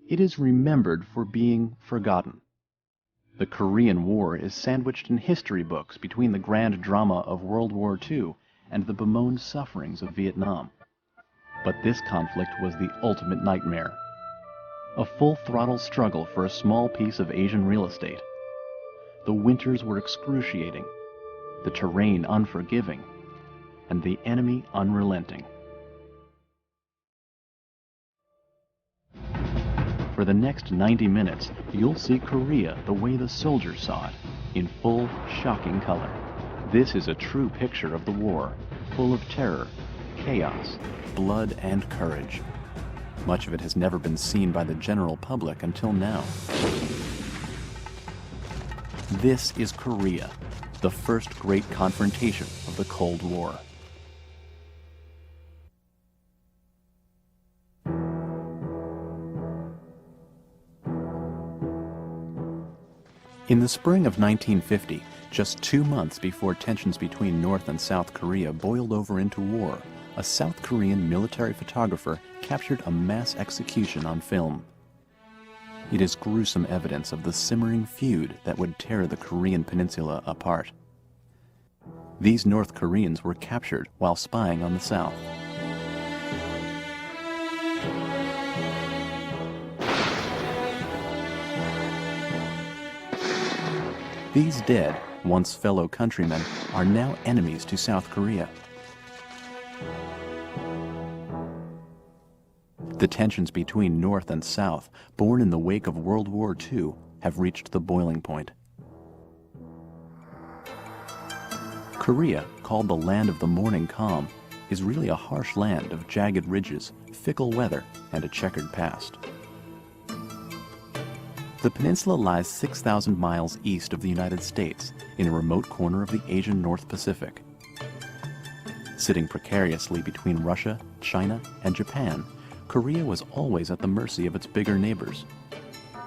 it is remembered for being forgotten. The Korean War is sandwiched in history books between the grand drama of World War II and the bemoaned sufferings of Vietnam. But this conflict was the ultimate nightmare. A full-throttle struggle for a small piece of Asian real estate. The winters were excruciating, the terrain unforgiving, and the enemy unrelenting. For the next 90 minutes, you'll see Korea the way the soldiers saw it, in full, shocking color. This is a true picture of the war, full of terror, chaos, blood, and courage. Much of it has never been seen by the general public until now. This is Korea, the first great confrontation of the Cold War. In the spring of 1950, just 2 months before tensions between North and South Korea boiled over into war, a South Korean military photographer captured a mass execution on film. It is gruesome evidence of the simmering feud that would tear the Korean peninsula apart. These North Koreans were captured while spying on the South. These dead, once fellow countrymen, are now enemies to South Korea. The tensions between North and South, born in the wake of World War II, have reached the boiling point. Korea, called the land of the morning calm, is really a harsh land of jagged ridges, fickle weather, and a checkered past. The peninsula lies 6,000 miles east of the United States, in a remote corner of the Asian North Pacific. Sitting precariously between Russia, China, and Japan, Korea was always at the mercy of its bigger neighbors.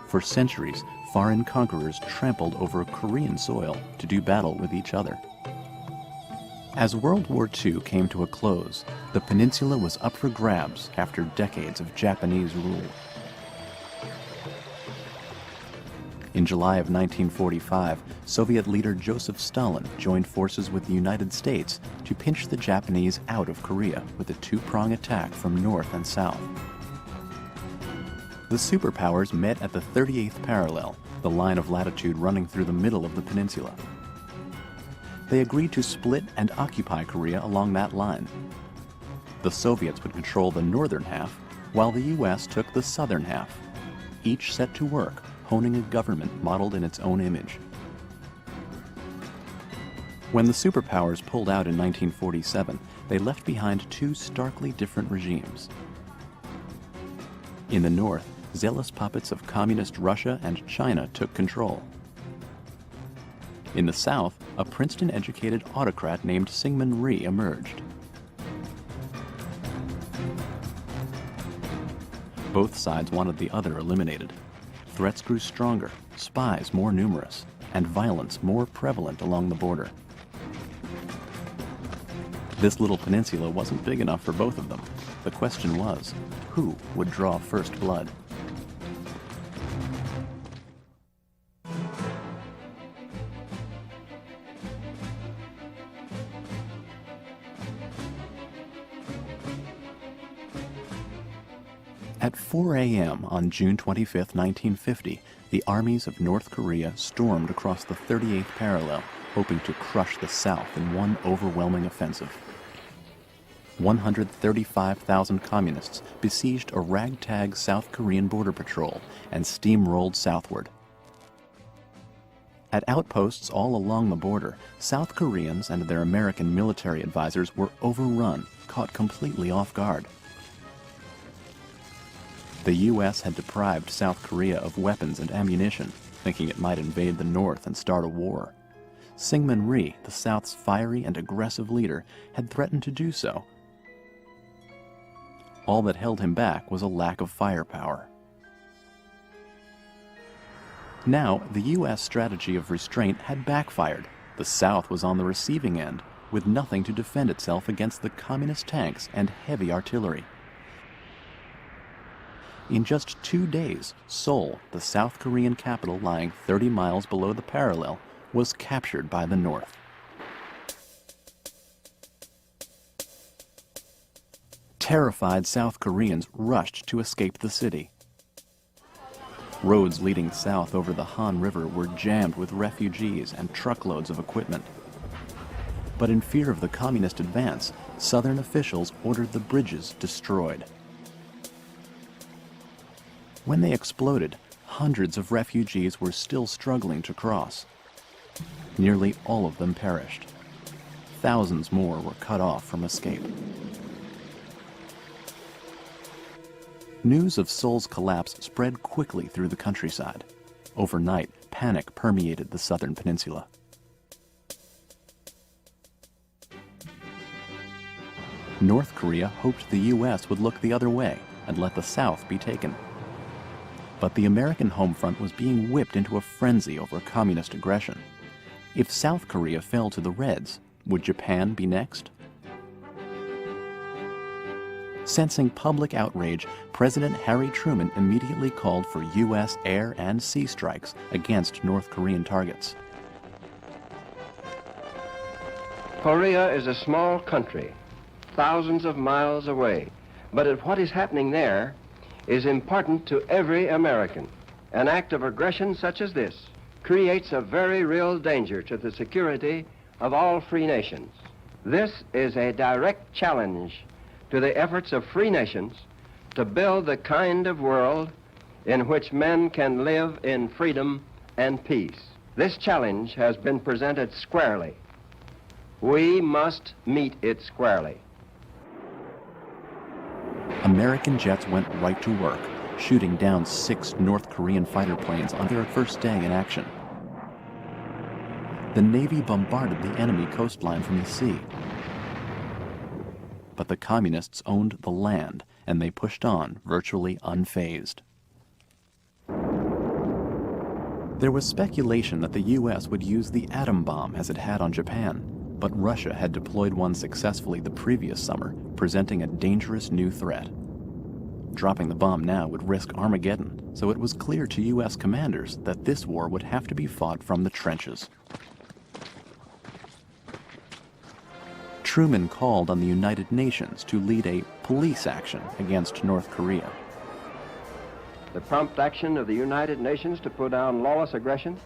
For centuries, foreign conquerors trampled over Korean soil to do battle with each other. As World War II came to a close, the peninsula was up for grabs after decades of Japanese rule. In July of 1945, Soviet leader Joseph Stalin joined forces with the United States to pinch the Japanese out of Korea with a two-prong attack from north and south. The superpowers met at the 38th parallel, the line of latitude running through the middle of the peninsula. They agreed to split and occupy Korea along that line. The Soviets would control the northern half, while the US took the southern half, each set to work honing a government modeled in its own image. When the superpowers pulled out in 1947, they left behind two starkly different regimes. In the north, zealous puppets of communist Russia and China took control. In the south, a Princeton-educated autocrat named Syngman Rhee emerged. Both sides wanted the other eliminated. Threats grew stronger, spies more numerous, and violence more prevalent along the border. This little peninsula wasn't big enough for both of them. The question was, who would draw first blood? At 4 a.m. on June 25, 1950, the armies of North Korea stormed across the 38th parallel, hoping to crush the South in one overwhelming offensive. 135,000 communists besieged a ragtag South Korean border patrol and steamrolled southward. At outposts all along the border, South Koreans and their American military advisors were overrun, caught completely off guard. The U.S. had deprived South Korea of weapons and ammunition, thinking it might invade the North and start a war. Syngman Rhee, the South's fiery and aggressive leader, had threatened to do so. All that held him back was a lack of firepower. Now, the U.S. strategy of restraint had backfired. The South was on the receiving end, with nothing to defend itself against the communist tanks and heavy artillery. In just 2 days, Seoul, the South Korean capital lying 30 miles below the parallel, was captured by the North. Terrified South Koreans rushed to escape the city. Roads leading south over the Han River were jammed with refugees and truckloads of equipment. But in fear of the communist advance, Southern officials ordered the bridges destroyed. When they exploded, hundreds of refugees were still struggling to cross. Nearly all of them perished. Thousands more were cut off from escape. News of Seoul's collapse spread quickly through the countryside. Overnight, panic permeated the southern peninsula. North Korea hoped the U.S. would look the other way and let the South be taken. But the American home front was being whipped into a frenzy over communist aggression. If South Korea fell to the Reds, would Japan be next? Sensing public outrage, President Harry Truman immediately called for U.S. air and sea strikes against North Korean targets. Korea is a small country, thousands of miles away, but what is happening there is important to every American. An act of aggression such as this creates a very real danger to the security of all free nations. This is a direct challenge to the efforts of free nations to build the kind of world in which men can live in freedom and peace. This challenge has been presented squarely. We must meet it squarely. American jets went right to work, shooting down 6 North Korean fighter planes on their first day in action. The Navy bombarded the enemy coastline from the sea. But the communists owned the land, and they pushed on, virtually unfazed. There was speculation that the U.S. would use the atom bomb as it had on Japan, but Russia had deployed one successfully the previous summer, presenting a dangerous new threat. Dropping the bomb now would risk Armageddon, so it was clear to U.S. commanders that this war would have to be fought from the trenches. Truman called on the United Nations to lead a police action against North Korea. The prompt action of the United Nations to put down lawless aggression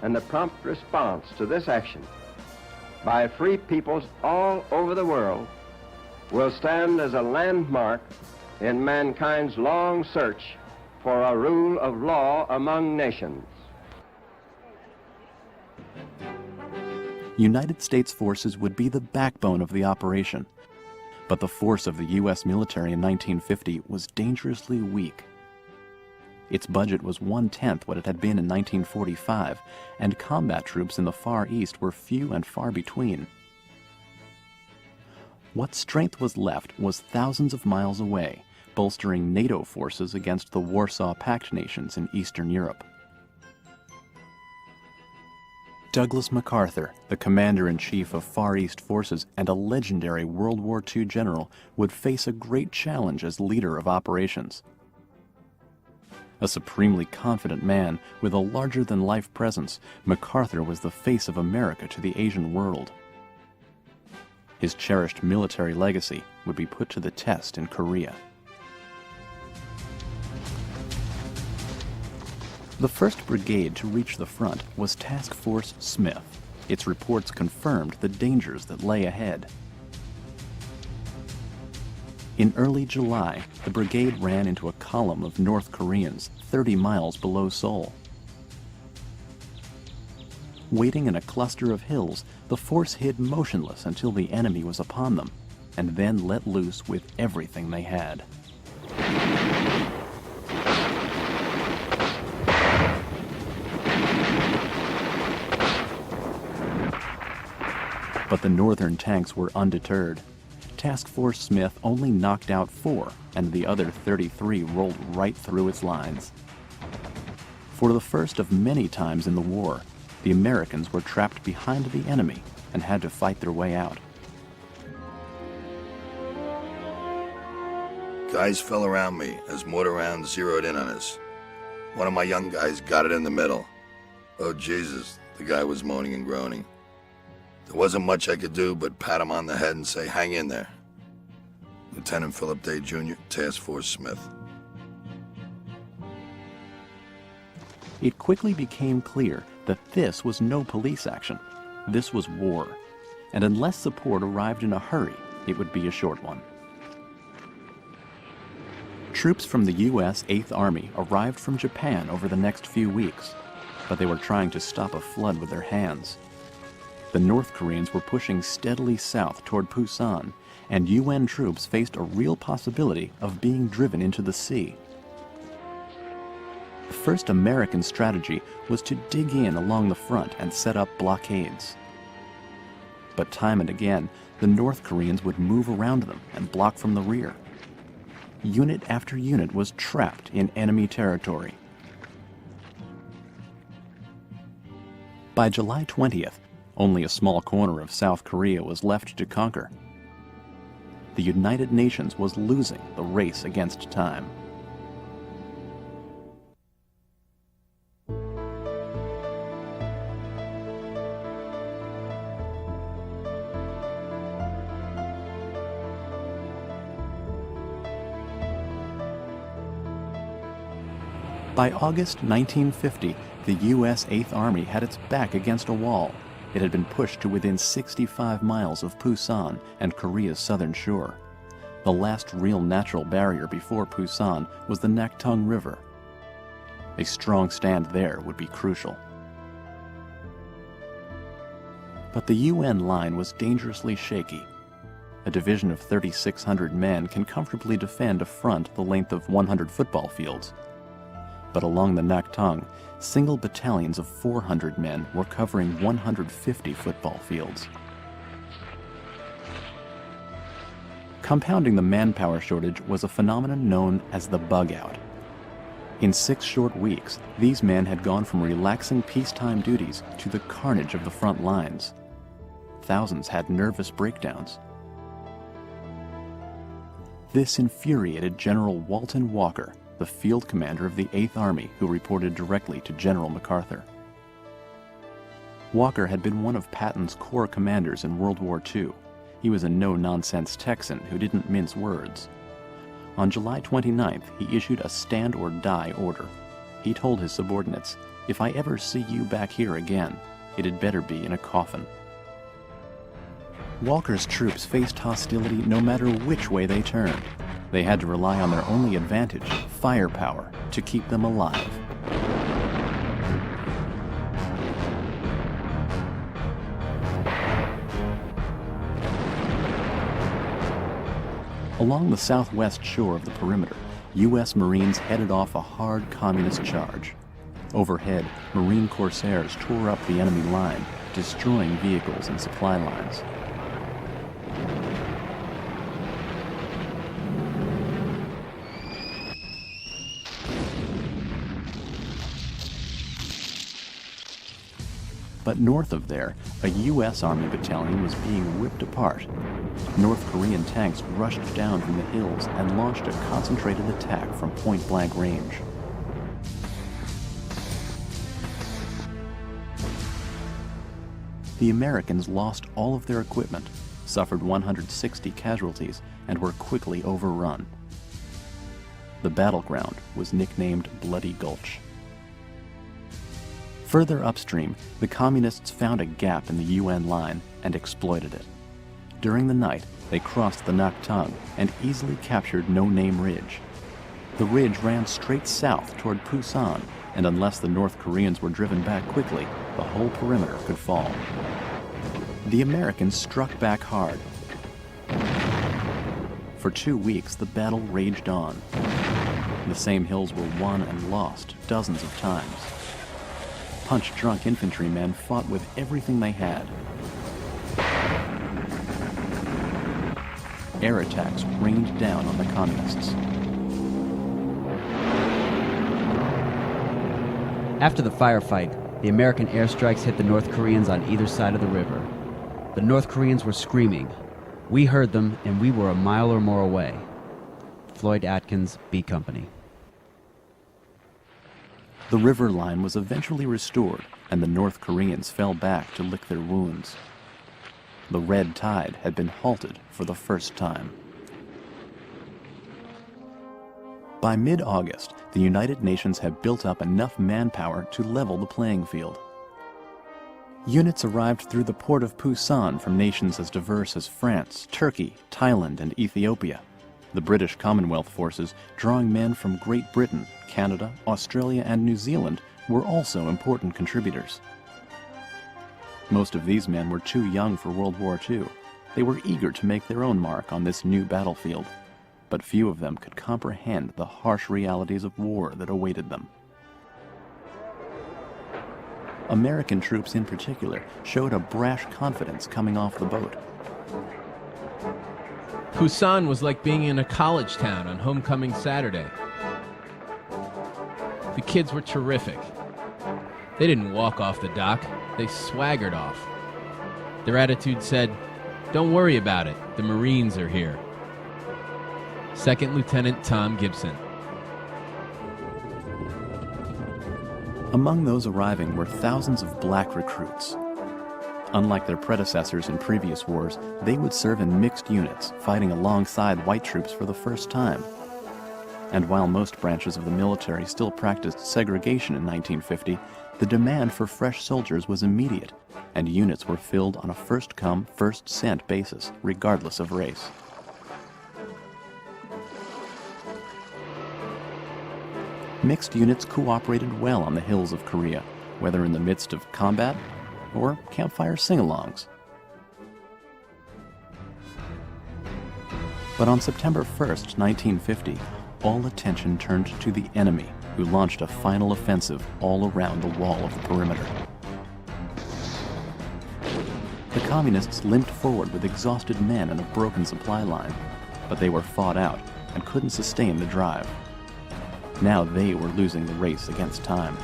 and the prompt response to this action by free peoples all over the world will stand as a landmark in mankind's long search for a rule of law among nations. United States forces would be the backbone of the operation, but the force of the U.S. military in 1950 was dangerously weak. Its budget was 1/10 what it had been in 1945, and combat troops in the Far East were few and far between. What strength was left was thousands of miles away, bolstering NATO forces against the Warsaw Pact nations in Eastern Europe. Douglas MacArthur, the commander-in-chief of Far East forces and a legendary World War II general, would face a great challenge as leader of operations. A supremely confident man with a larger-than-life presence, MacArthur was the face of America to the Asian world. His cherished military legacy would be put to the test in Korea. The 1st Brigade to reach the front was Task Force Smith. Its reports confirmed the dangers that lay ahead. In early July, the brigade ran into a column of North Koreans 30 miles below Seoul. Waiting in a cluster of hills, the force hid motionless until the enemy was upon them, and then let loose with everything they had. But the northern tanks were undeterred. Task Force Smith only knocked out 4, and the other 33 rolled right through its lines. For the first of many times in the war, the Americans were trapped behind the enemy and had to fight their way out. Guys fell around me as mortar rounds zeroed in on us. One of my young guys got it in the middle. Oh, Jesus, the guy was moaning and groaning. There wasn't much I could do but pat him on the head and say, hang in there. Lieutenant Philip Day, Jr., Task Force Smith. It quickly became clear that this was no police action. This was war. And unless support arrived in a hurry, it would be a short one. Troops from the U.S. 8th Army arrived from Japan over the next few weeks, but they were trying to stop a flood with their hands. The North Koreans were pushing steadily south toward Pusan, and UN troops faced a real possibility of being driven into the sea. The first American strategy was to dig in along the front and set up blockades. But time and again, the North Koreans would move around them and block from the rear. Unit after unit was trapped in enemy territory. By July 20th, only a small corner of South Korea was left to conquer. The United Nations was losing the race against time. By August 1950, the U.S. 8th Army had its back against a wall. It had been pushed to within 65 miles of Pusan and Korea's southern shore. The last real natural barrier before Pusan was the Naktung River. A strong stand there would be crucial. But the UN line was dangerously shaky. A division of 3,600 men can comfortably defend a front the length of 100 football fields. But along the Naktung, single battalions of 400 men were covering 150 football fields. Compounding the manpower shortage was a phenomenon known as the bug out. In 6 short weeks, these men had gone from relaxing peacetime duties to the carnage of the front lines. Thousands had nervous breakdowns. This infuriated General Walton Walker, the field commander of the 8th Army, who reported directly to General MacArthur. Walker had been one of Patton's corps commanders in World War II. He was a no-nonsense Texan who didn't mince words. On July 29th, he issued a stand-or-die order. He told his subordinates, "If I ever see you back here again, it had better be in a coffin." Walker's troops faced hostility no matter which way they turned. They had to rely on their only advantage, firepower, to keep them alive. Along the southwest shore of the perimeter, U.S. Marines headed off a hard communist charge. Overhead, Marine corsairs tore up the enemy line, destroying vehicles and supply lines. But north of there, a U.S. Army battalion was being ripped apart. North Korean tanks rushed down from the hills and launched a concentrated attack from point-blank range. The Americans lost all of their equipment, suffered 160 casualties, and were quickly overrun. The battleground was nicknamed Bloody Gulch. Further upstream, the Communists found a gap in the UN line and exploited it. During the night, they crossed the Naktung and easily captured No Name Ridge. The ridge ran straight south toward Pusan, and unless the North Koreans were driven back quickly, the whole perimeter could fall. The Americans struck back hard. For 2 weeks, the battle raged on. The same hills were won and lost dozens of times. Punch-drunk infantrymen fought with everything they had. Air attacks rained down on the Communists. After the firefight, the American airstrikes hit the North Koreans on either side of the river. The North Koreans were screaming. We heard them, and we were a mile or more away. Floyd Atkins B Company. The river line was eventually restored, and the North Koreans fell back to lick their wounds. The red tide had been halted for the first time. By mid-August, the United Nations had built up enough manpower to level the playing field. Units arrived through the port of Pusan from nations as diverse as France, Turkey, Thailand, and Ethiopia. The British Commonwealth forces, drawing men from Great Britain, Canada, Australia, and New Zealand, were also important contributors. Most of these men were too young for World War II. They were eager to make their own mark on this new battlefield, but few of them could comprehend the harsh realities of war that awaited them. American troops in particular showed a brash confidence coming off the boat. Pusan was like being in a college town on homecoming Saturday. The kids were terrific. They didn't walk off the dock, they swaggered off. Their attitude said, "Don't worry about it, the Marines are here." Second Lieutenant Tom Gibson. Among those arriving were thousands of black recruits. Unlike their predecessors in previous wars, they would serve in mixed units, fighting alongside white troops for the first time. And while most branches of the military still practiced segregation in 1950, the demand for fresh soldiers was immediate, and units were filled on a first-come, first-sent basis, regardless of race. Mixed units cooperated well on the hills of Korea, whether in the midst of combat or campfire sing-alongs. But on September 1st, 1950, all attention turned to the enemy, who launched a final offensive all around the wall of the perimeter. The communists limped forward with exhausted men and a broken supply line, but they were fought out and couldn't sustain the drive. Now they were losing the race against time.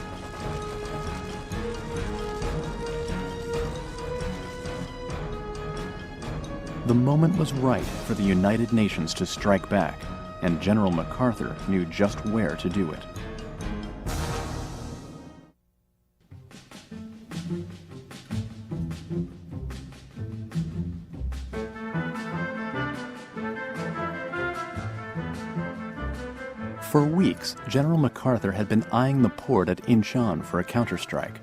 The moment was right for the United Nations to strike back, and General MacArthur knew just where to do it. For weeks, General MacArthur had been eyeing the port at Incheon for a counterstrike.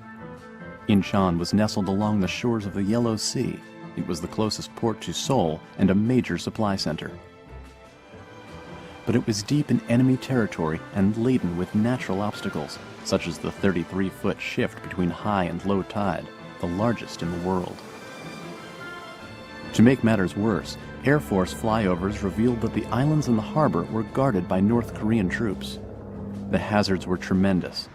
Incheon was nestled along the shores of the Yellow Sea. It was the closest port to Seoul and a major supply center. But it was deep in enemy territory and laden with natural obstacles, such as the 33-foot shift between high and low tide, the largest in the world. To make matters worse, Air Force flyovers revealed that the islands in the harbor were guarded by North Korean troops. The hazards were tremendous.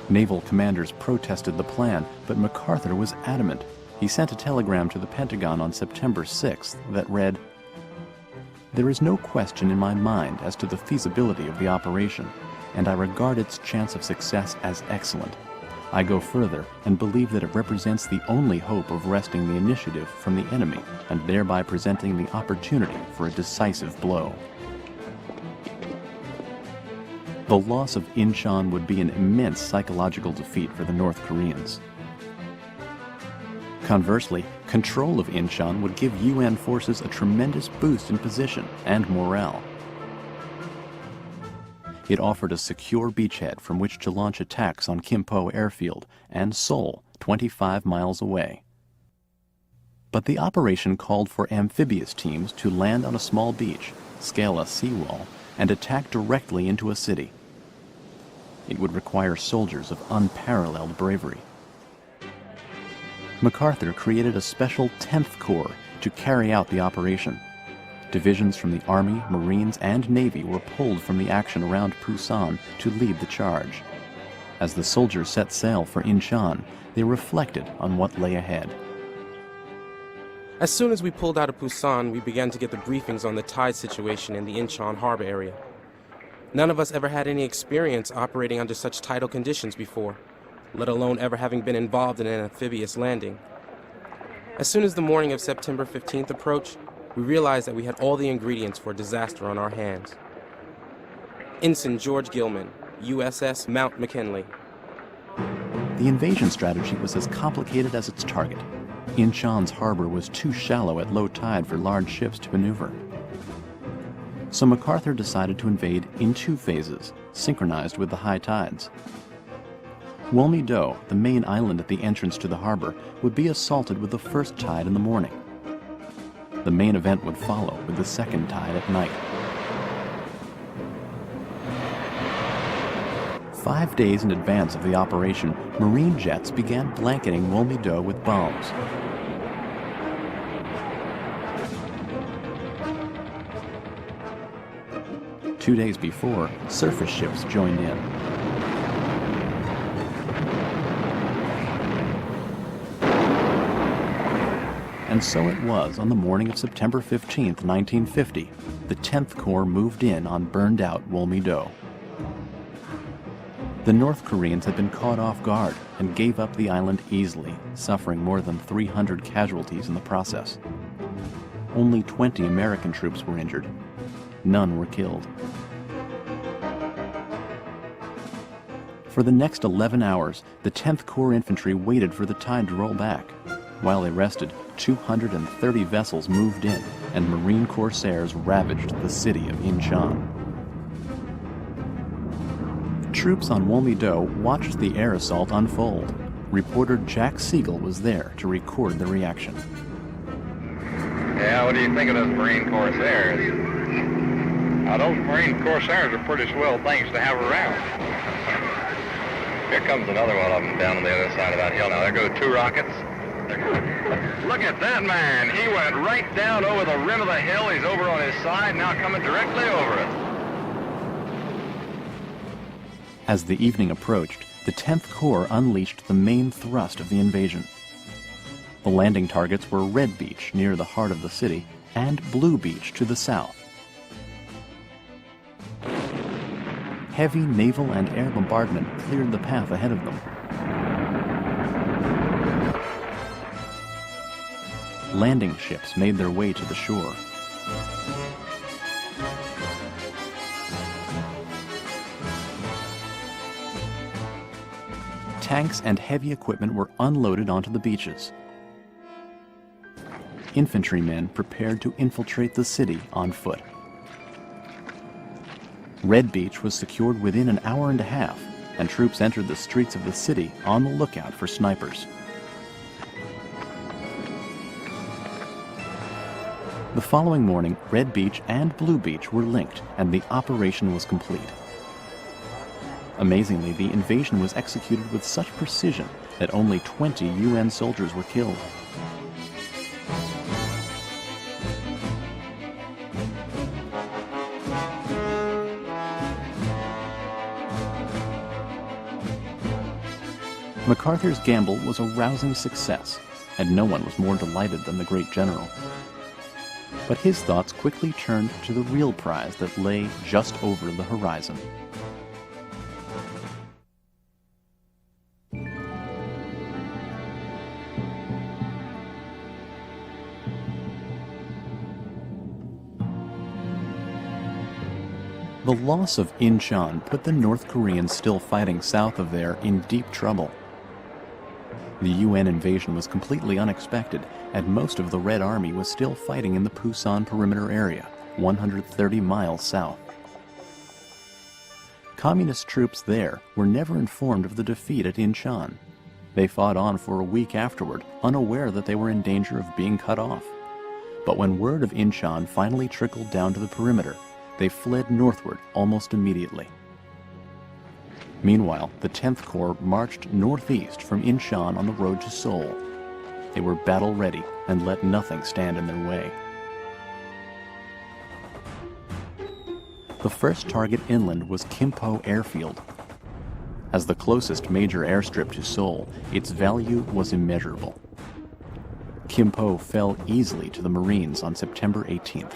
Naval commanders protested the plan, but MacArthur was adamant. He sent a telegram to the Pentagon on September 6th that read, "There is no question in my mind as to the feasibility of the operation, and I regard its chance of success as excellent. I go further and believe that it represents the only hope of wresting the initiative from the enemy and thereby presenting the opportunity for a decisive blow." The loss of Incheon would be an immense psychological defeat for the North Koreans. Conversely, control of Incheon would give UN forces a tremendous boost in position and morale. It offered a secure beachhead from which to launch attacks on Kimpo Airfield and Seoul, 25 miles away. But the operation called for amphibious teams to land on a small beach, scale a seawall, and attack directly into a city. It would require soldiers of unparalleled bravery. MacArthur created a special 10th Corps to carry out the operation. Divisions from the Army, Marines, and Navy were pulled from the action around Pusan to lead the charge. As the soldiers set sail for Incheon, they reflected on what lay ahead. As soon as we pulled out of Pusan, we began to get the briefings on the tide situation in the Incheon harbor area. None of us ever had any experience operating under such tidal conditions before, let alone ever having been involved in an amphibious landing. As soon as the morning of September 15th approached, we realized that we had all the ingredients for disaster on our hands. Ensign George Gilman, USS Mount McKinley. The invasion strategy was as complicated as its target. Incheon's harbor was too shallow at low tide for large ships to maneuver. So MacArthur decided to invade in 2 phases, synchronized with the high tides. Wolmi-do, the main island at the entrance to the harbor, would be assaulted with the first tide in the morning. The main event would follow with the second tide at night. 5 days in advance of the operation, Marine jets began blanketing Wolmi-do with bombs. Two days before, surface ships joined in. And so it was on the morning of September 15th, 1950, the 10th Corps moved in on burned-out Wolmi-do. The North Koreans had been caught off guard and gave up the island easily, suffering more than 300 casualties in the process. Only 20 American troops were injured. None were killed. For the next 11 hours, the 10th Corps Infantry waited for the tide to roll back. While they rested, 230 vessels moved in, and Marine corsairs ravaged the city of Incheon. Troops on Wolmi-do watched the air assault unfold. Reporter Jack Siegel was there to record the reaction. Yeah, what do you think of those Marine corsairs? Those Marine corsairs are pretty swell things to have around. Here comes another one of them down on the other side of that hill. Now, there go 2 rockets. Look at that man. He went right down over the rim of the hill. He's over on his side, now coming directly over it. As the evening approached, the 10th Corps unleashed the main thrust of the invasion. The landing targets were Red Beach, near the heart of the city, and Blue Beach to the south. Heavy naval and air bombardment cleared the path ahead of them. Landing ships made their way to the shore. Tanks and heavy equipment were unloaded onto the beaches. Infantrymen prepared to infiltrate the city on foot. Red Beach was secured within an hour and a half, and troops entered the streets of the city on the lookout for snipers. The following morning, Red Beach and Blue Beach were linked, and the operation was complete. Amazingly, the invasion was executed with such precision that only 20 UN soldiers were killed. MacArthur's gamble was a rousing success, and no one was more delighted than the great general. But his thoughts quickly turned to the real prize that lay just over the horizon. The loss of Incheon put the North Koreans still fighting south of there in deep trouble. The UN invasion was completely unexpected, and most of the Red Army was still fighting in the Pusan perimeter area, 130 miles south. Communist troops there were never informed of the defeat at Incheon. They fought on for a week afterward, unaware that they were in danger of being cut off. But when word of Incheon finally trickled down to the perimeter, they fled northward almost immediately. Meanwhile, the 10th Corps marched northeast from Incheon on the road to Seoul. They were battle-ready and let nothing stand in their way. The first target inland was Kimpo Airfield. As the closest major airstrip to Seoul, its value was immeasurable. Kimpo fell easily to the Marines on September 18th.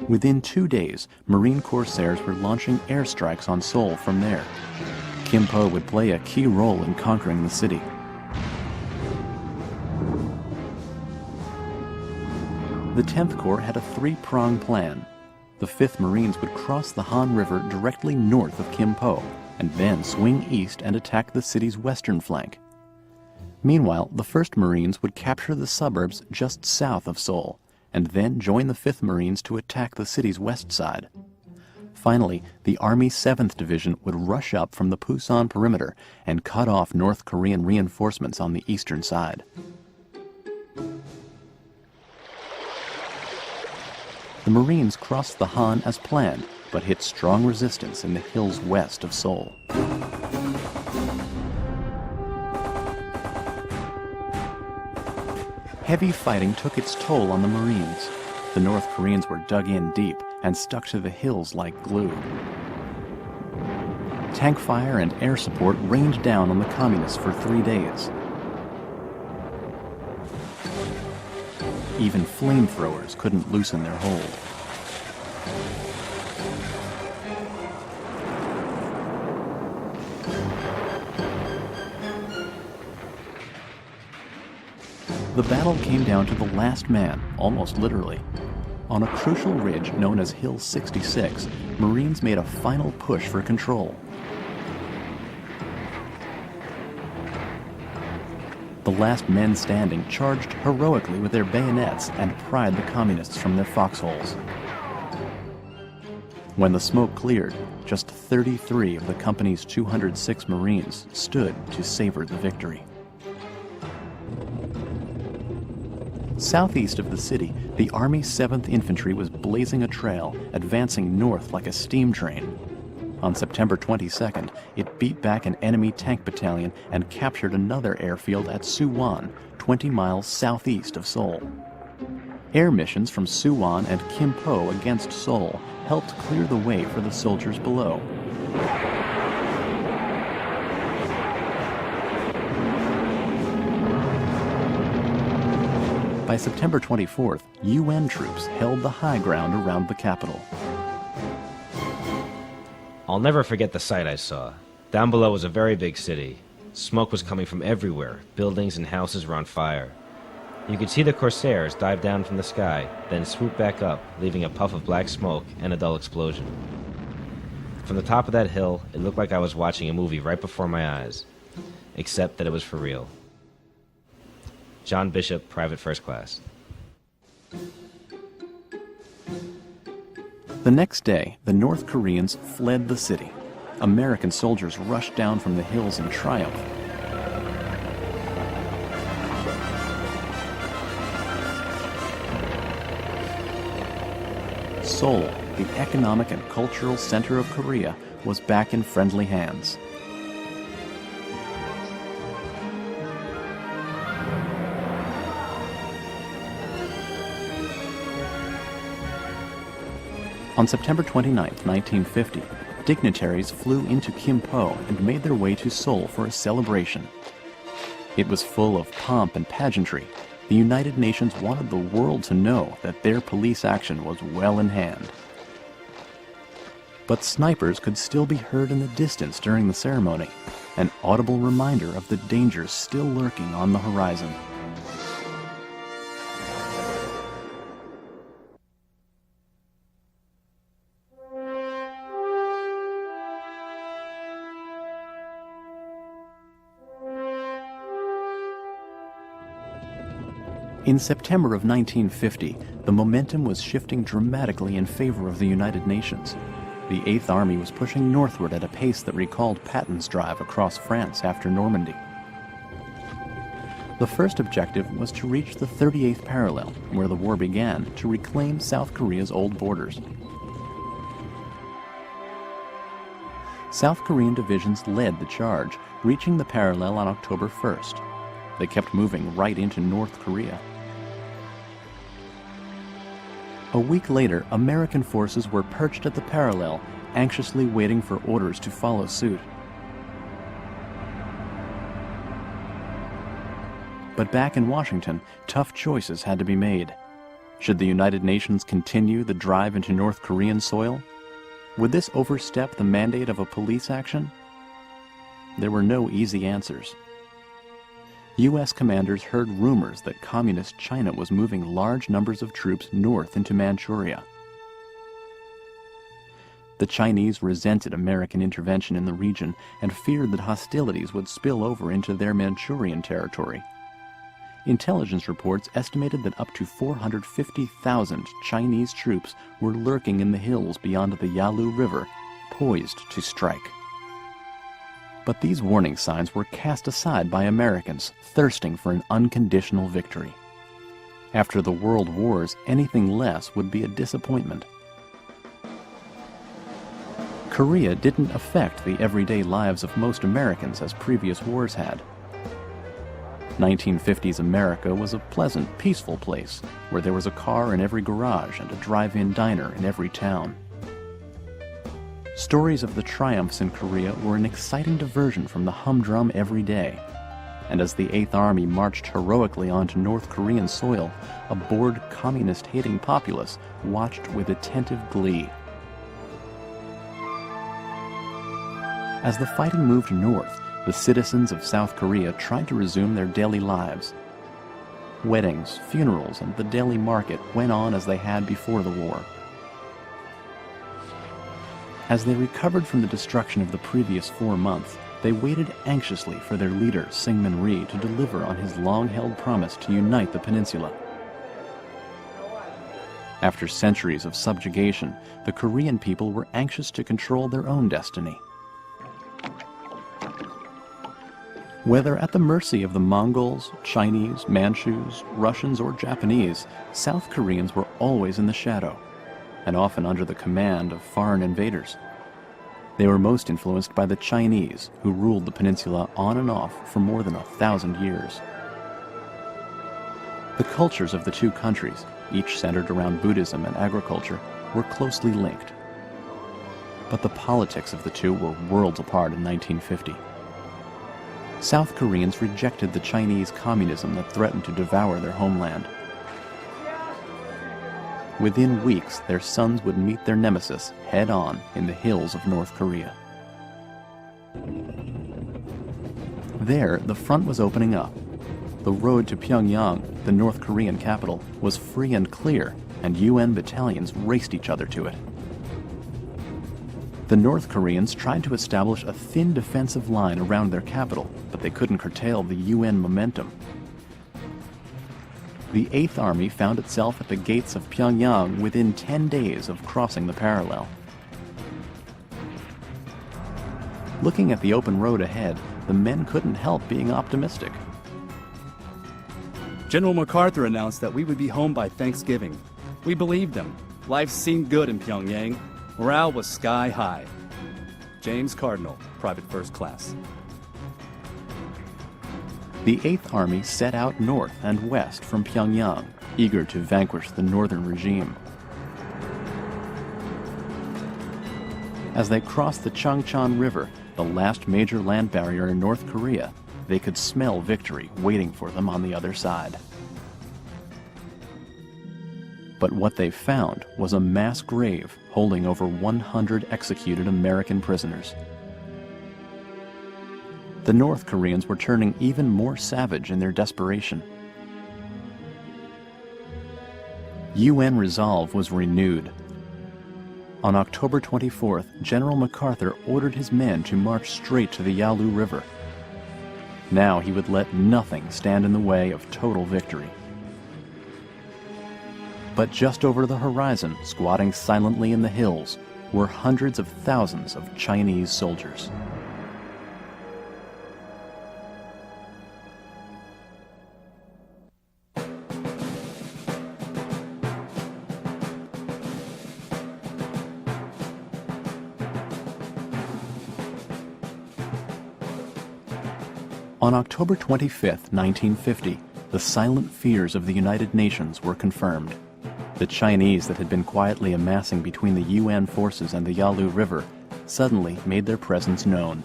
Within 2 days, Marine corsairs were launching airstrikes on Seoul from there. Kimpo would play a key role in conquering the city. The 10th Corps had a three-pronged plan. The 5th Marines would cross the Han River directly north of Kim Po, and then swing east and attack the city's western flank. Meanwhile, the 1st Marines would capture the suburbs just south of Seoul, and then join the 5th Marines to attack the city's west side. Finally, the Army 7th Division would rush up from the Pusan perimeter and cut off North Korean reinforcements on the eastern side. The Marines crossed the Han as planned, but hit strong resistance in the hills west of Seoul. Heavy fighting took its toll on the Marines. The North Koreans were dug in deep and stuck to the hills like glue. Tank fire and air support rained down on the Communists for 3 days. Even flamethrowers couldn't loosen their hold. The battle came down to the last man, almost literally. On a crucial ridge known as Hill 66, Marines made a final push for control. The last men standing charged heroically with their bayonets and pried the Communists from their foxholes. When the smoke cleared, just 33 of the company's 206 Marines stood to savor the victory. Southeast of the city, the Army 7th Infantry was blazing a trail, advancing north like a steam train. On September 22nd, it beat back an enemy tank battalion and captured another airfield at Suwon, 20 miles southeast of Seoul. Air missions from Suwon and Kim Po against Seoul helped clear the way for the soldiers below. By September 24th, UN troops held the high ground around the capital. I'll never forget the sight I saw. Down below was a very big city. Smoke was coming from everywhere. Buildings and houses were on fire. You could see the Corsairs dive down from the sky, then swoop back up, leaving a puff of black smoke and a dull explosion. From the top of that hill, it looked like I was watching a movie right before my eyes, except that it was for real. John Bishop, Private First Class. The next day, the North Koreans fled the city. American soldiers rushed down from the hills in triumph. Seoul, the economic and cultural center of Korea, was back in friendly hands. On September 29, 1950, dignitaries flew into Kim Po and made their way to Seoul for a celebration. It was full of pomp and pageantry. The United Nations wanted the world to know that their police action was well in hand. But snipers could still be heard in the distance during the ceremony, an audible reminder of the dangers still lurking on the horizon. In September of 1950, the momentum was shifting dramatically in favor of the United Nations. The 8th Army was pushing northward at a pace that recalled Patton's drive across France after Normandy. The first objective was to reach the 38th parallel, where the war began, to reclaim South Korea's old borders. South Korean divisions led the charge, reaching the parallel on October 1st. They kept moving right into North Korea. A week later, American forces were perched at the parallel, anxiously waiting for orders to follow suit. But back in Washington, tough choices had to be made. Should the United Nations continue the drive into North Korean soil? Would this overstep the mandate of a police action? There were no easy answers. U.S. commanders heard rumors that Communist China was moving large numbers of troops north into Manchuria. The Chinese resented American intervention in the region and feared that hostilities would spill over into their Manchurian territory. Intelligence reports estimated that up to 450,000 Chinese troops were lurking in the hills beyond the Yalu River, poised to strike. But these warning signs were cast aside by Americans thirsting for an unconditional victory. After the World Wars, anything less would be a disappointment. Korea didn't affect the everyday lives of most Americans as previous wars had. 1950s America was a pleasant, peaceful place where there was a car in every garage and a drive-in diner in every town. Stories of the triumphs in Korea were an exciting diversion from the humdrum every day. And as the Eighth Army marched heroically onto North Korean soil, a bored, communist-hating populace watched with attentive glee. As the fighting moved north, the citizens of South Korea tried to resume their daily lives. Weddings, funerals, and the daily market went on as they had before the war. As they recovered from the destruction of the previous 4 months, they waited anxiously for their leader, Syngman Rhee, to deliver on his long-held promise to unite the peninsula. After centuries of subjugation, the Korean people were anxious to control their own destiny. Whether at the mercy of the Mongols, Chinese, Manchus, Russians, or Japanese, South Koreans were always in the shadow, and often under the command of foreign invaders. They were most influenced by the Chinese, who ruled the peninsula on and off for more than 1,000 years. The cultures of the two countries, each centered around Buddhism and agriculture, were closely linked. But the politics of the two were worlds apart in 1950. South Koreans rejected the Chinese communism that threatened to devour their homeland. Within weeks, their sons would meet their nemesis head-on in the hills of North Korea. There, the front was opening up. The road to Pyongyang, the North Korean capital, was free and clear, and UN battalions raced each other to it. The North Koreans tried to establish a thin defensive line around their capital, but they couldn't curtail the UN momentum. The Eighth Army found itself at the gates of Pyongyang within 10 days of crossing the parallel. Looking at the open road ahead, the men couldn't help being optimistic. General MacArthur announced that we would be home by Thanksgiving. We believed him. Life seemed good in Pyongyang. Morale was sky high. James Cardinal, Private First Class. The Eighth Army set out north and west from Pyongyang, eager to vanquish the northern regime. As they crossed the Changchan River, the last major land barrier in North Korea, they could smell victory waiting for them on the other side. But what they found was a mass grave holding over 100 executed American prisoners. The North Koreans were turning even more savage in their desperation. UN resolve was renewed. On October 24th, General MacArthur ordered his men to march straight to the Yalu River. Now he would let nothing stand in the way of total victory. But just over the horizon, squatting silently in the hills, were hundreds of thousands of Chinese soldiers. On October 25, 1950, the silent fears of the United Nations were confirmed. The Chinese that had been quietly amassing between the UN forces and the Yalu River suddenly made their presence known.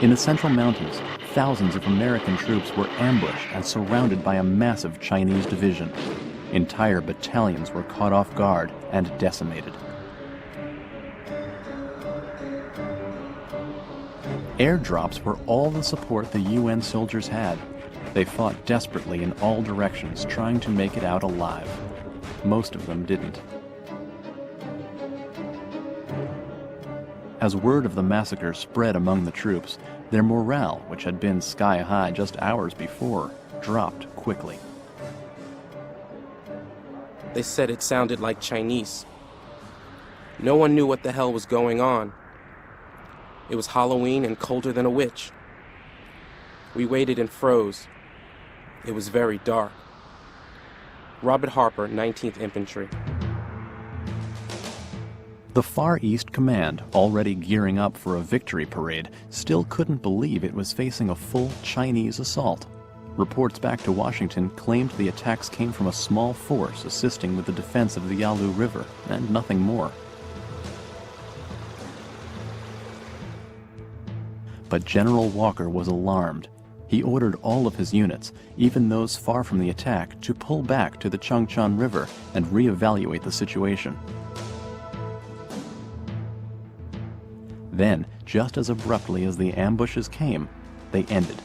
In the Central Mountains, thousands of American troops were ambushed and surrounded by a massive Chinese division. Entire battalions were caught off guard and decimated. Airdrops were all the support the UN soldiers had. They fought desperately in all directions, trying to make it out alive. Most of them didn't. As word of the massacre spread among the troops, their morale, which had been sky high just hours before, dropped quickly. They said it sounded like Chinese. No one knew what the hell was going on. It was Halloween and colder than a witch. We waited and froze. It was very dark. Robert Harper, 19th Infantry. The Far East Command, already gearing up for a victory parade, still couldn't believe it was facing a full Chinese assault. Reports back to Washington claimed the attacks came from a small force assisting with the defense of the Yalu River, and nothing more. But General Walker was alarmed. He ordered all of his units, even those far from the attack, to pull back to the Changchun River and reevaluate the situation. Then, just as abruptly as the ambushes came, they ended.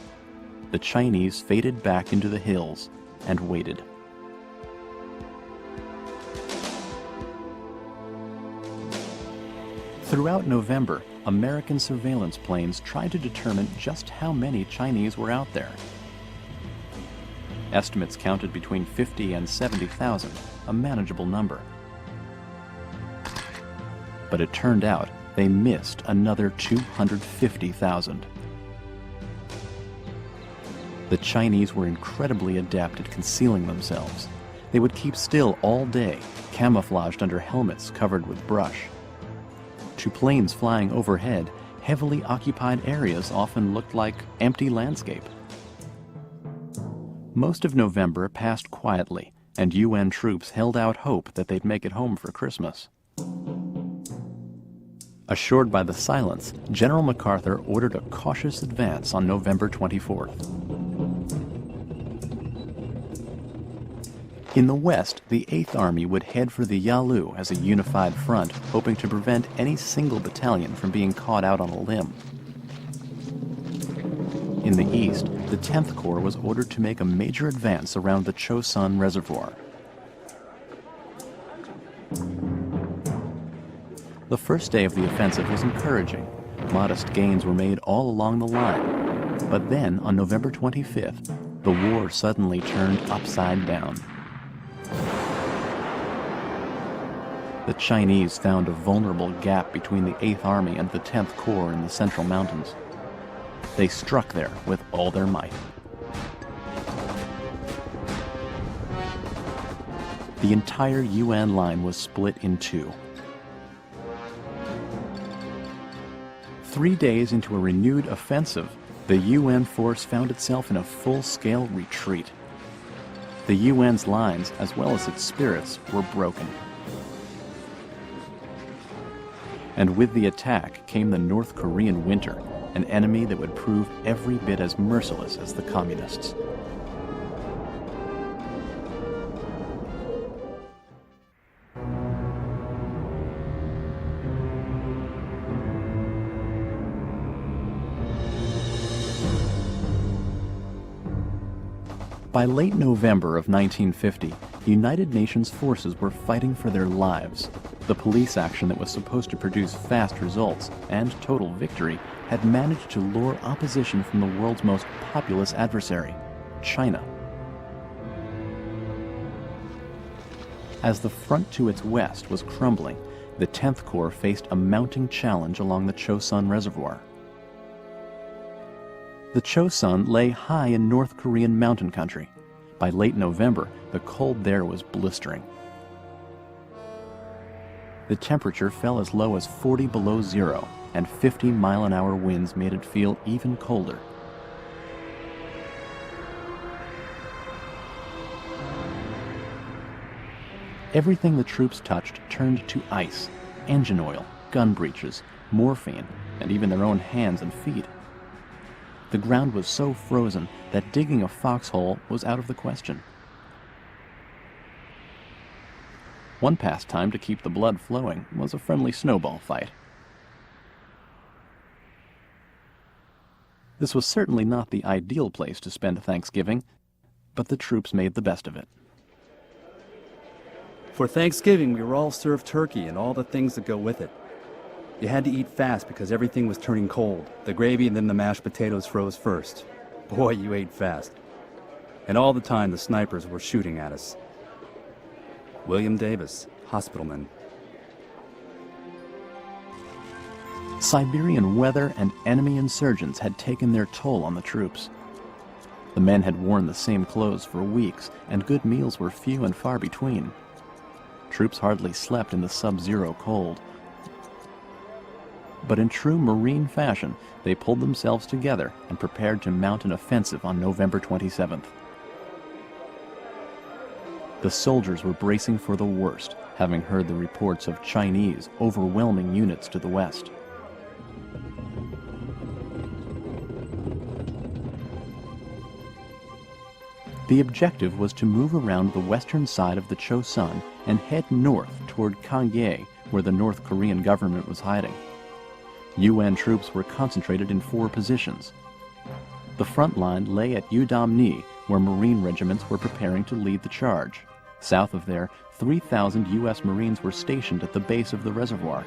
The Chinese faded back into the hills and waited. Throughout November, American surveillance planes tried to determine just how many Chinese were out there. Estimates counted between 50 and 70,000, a manageable number. But it turned out they missed another 250,000. The Chinese were incredibly adept at concealing themselves. They would keep still all day, camouflaged under helmets covered with brush. To planes flying overhead, heavily occupied areas often looked like empty landscape. Most of November passed quietly, and UN troops held out hope that they'd make it home for Christmas. Assured by the silence, General MacArthur ordered a cautious advance on November 24th. In the west, the 8th Army would head for the Yalu as a unified front, hoping to prevent any single battalion from being caught out on a limb. In the east, the 10th Corps was ordered to make a major advance around the Chosun Reservoir. The first day of the offensive was encouraging. Modest gains were made all along the line. But then, on November 25th, the war suddenly turned upside down. The Chinese found a vulnerable gap between the 8th Army and the 10th Corps in the Central Mountains. They struck there with all their might. The entire UN line was split in two. 3 days into a renewed offensive, the UN force found itself in a full-scale retreat. The UN's lines, as well as its spirits, were broken. And with the attack came the North Korean winter, an enemy that would prove every bit as merciless as the communists. By late November of 1950, United Nations forces were fighting for their lives. The police action that was supposed to produce fast results and total victory had managed to lure opposition from the world's most populous adversary, China. As the front to its west was crumbling, the 10th Corps faced a mounting challenge along the Chosun Reservoir. The Chosun lay high in North Korean mountain country. By late November, the cold there was blistering. The temperature fell as low as 40 below zero, and 50-mile-an-hour winds made it feel even colder. Everything the troops touched turned to ice, engine oil, gun breeches, morphine, and even their own hands and feet. The ground was so frozen that digging a foxhole was out of the question. One pastime to keep the blood flowing was a friendly snowball fight. This was certainly not the ideal place to spend Thanksgiving, but the troops made the best of it. For Thanksgiving, we were all served turkey and all the things that go with it. You had to eat fast because everything was turning cold. The gravy and then the mashed potatoes froze first. Boy, you ate fast. And all the time, the snipers were shooting at us. William Davis, hospitalman. Siberian weather and enemy insurgents had taken their toll on the troops. The men had worn the same clothes for weeks, and good meals were few and far between. Troops hardly slept in the sub-zero cold. But in true Marine fashion, they pulled themselves together and prepared to mount an offensive on November 27th. The soldiers were bracing for the worst, having heard the reports of Chinese overwhelming units to the west. The objective was to move around the western side of the Chosun and head north toward Kangye, where the North Korean government was hiding. UN troops were concentrated in 4 positions. The front line lay at Udamni, where Marine regiments were preparing to lead the charge. South of there, 3,000 U.S. Marines were stationed at the base of the reservoir.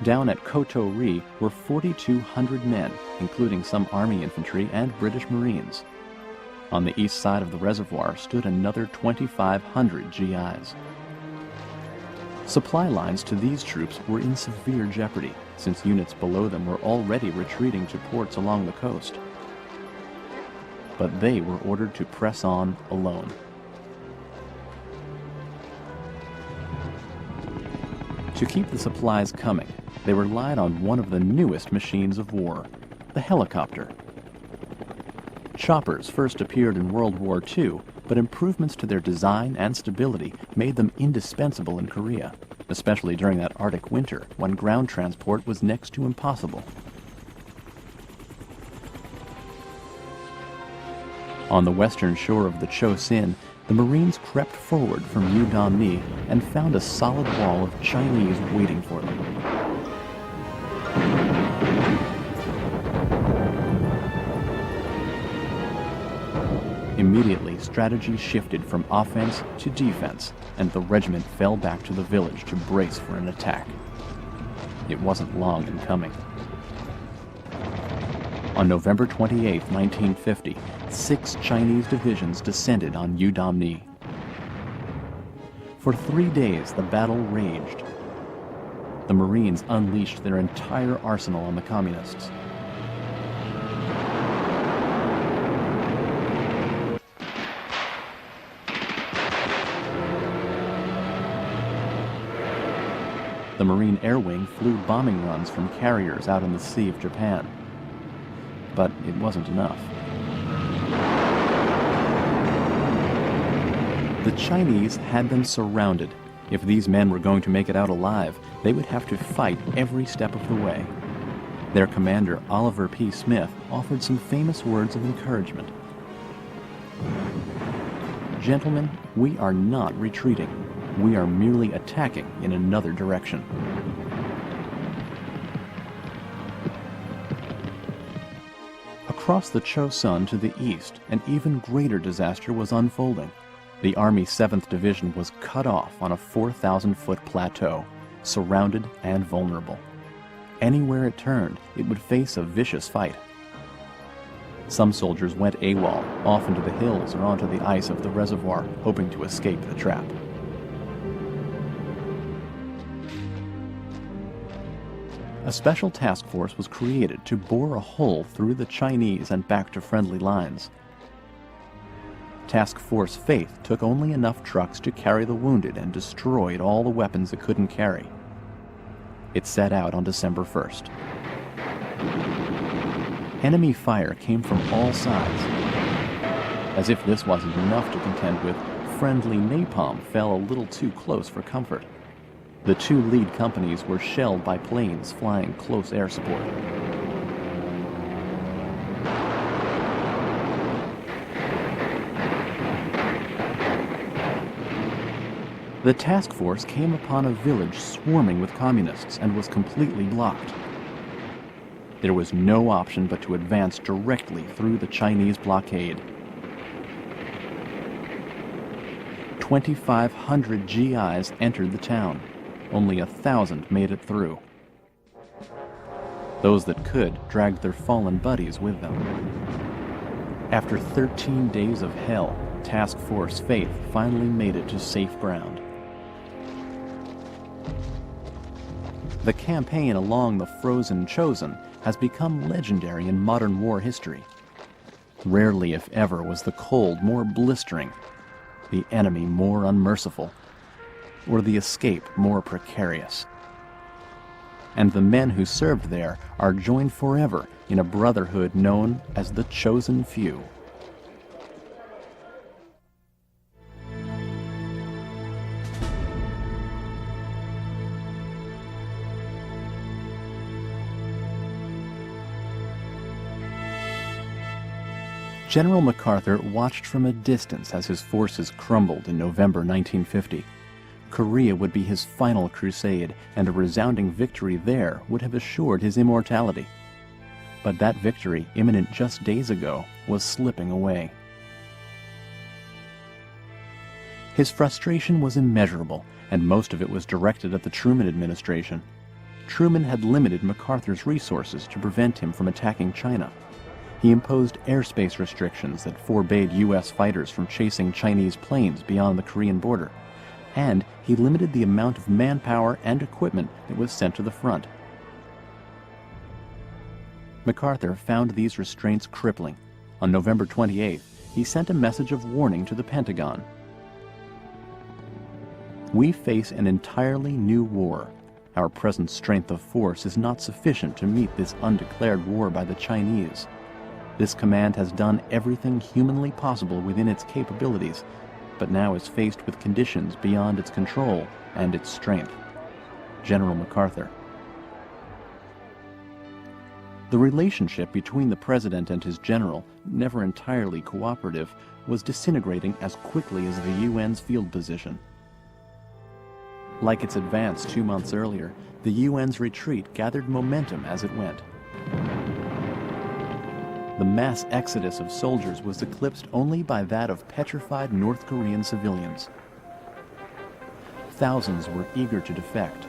Down at Koto-ri were 4,200 men, including some Army infantry and British Marines. On the east side of the reservoir stood another 2,500 GIs. Supply lines to these troops were in severe jeopardy, since units below them were already retreating to ports along the coast. But they were ordered to press on alone. To keep the supplies coming, they relied on one of the newest machines of war, the helicopter. Choppers first appeared in World War II, but improvements to their design and stability made them indispensable in Korea, especially during that Arctic winter when ground transport was next to impossible. On the western shore of the Chosin, the Marines crept forward from Udamni and found a solid wall of Chinese waiting for them. Immediately, strategy shifted from offense to defense, and the regiment fell back to the village to brace for an attack. It wasn't long in coming. On November 28, 1950, 6 Chinese divisions descended on Udamni. For 3 days, the battle raged. The Marines unleashed their entire arsenal on the Communists. The Marine Air Wing flew bombing runs from carriers out in the Sea of Japan. But it wasn't enough. The Chinese had them surrounded. If these men were going to make it out alive, they would have to fight every step of the way. Their commander, Oliver P. Smith, offered some famous words of encouragement. "Gentlemen, we are not retreating. We are merely attacking in another direction." Across the Chosun to the east, an even greater disaster was unfolding. The Army 7th Division was cut off on a 4,000-foot plateau, surrounded and vulnerable. Anywhere it turned, it would face a vicious fight. Some soldiers went AWOL, off into the hills or onto the ice of the reservoir, hoping to escape the trap. A special task force was created to bore a hole through the Chinese and back to friendly lines. Task Force Faith took only enough trucks to carry the wounded and destroyed all the weapons it couldn't carry. It set out on December 1st. Enemy fire came from all sides. As if this wasn't enough to contend with, friendly napalm fell a little too close for comfort. The 2 lead companies were shelled by planes flying close air support. The task force came upon a village swarming with communists and was completely blocked. There was no option but to advance directly through the Chinese blockade. 2,500 GIs entered the town. Only 1,000 made it through. Those that could dragged their fallen buddies with them. After 13 days of hell, Task Force Faith finally made it to safe ground. The campaign along the frozen Chosin has become legendary in modern war history. Rarely, if ever, was the cold more blistering, the enemy more unmerciful, or the escape more precarious. And the men who served there are joined forever in a brotherhood known as the Chosen Few. General MacArthur watched from a distance as his forces crumbled in November 1950. Korea would be his final crusade, and a resounding victory there would have assured his immortality. But that victory, imminent just days ago, was slipping away. His frustration was immeasurable, and most of it was directed at the Truman administration. Truman had limited MacArthur's resources to prevent him from attacking China. He imposed airspace restrictions that forbade U.S. fighters from chasing Chinese planes beyond the Korean border, and he limited the amount of manpower and equipment that was sent to the front. MacArthur found these restraints crippling. On November 28th, he sent a message of warning to the Pentagon. "We face an entirely new war. Our present strength of force is not sufficient to meet this undeclared war by the Chinese. This command has done everything humanly possible within its capabilities, but now is faced with conditions beyond its control and its strength. General MacArthur." The relationship between the president and his general, never entirely cooperative, was disintegrating as quickly as the UN's field position. Like its advance 2 months earlier, the UN's retreat gathered momentum as it went. The mass exodus of soldiers was eclipsed only by that of petrified North Korean civilians. Thousands were eager to defect.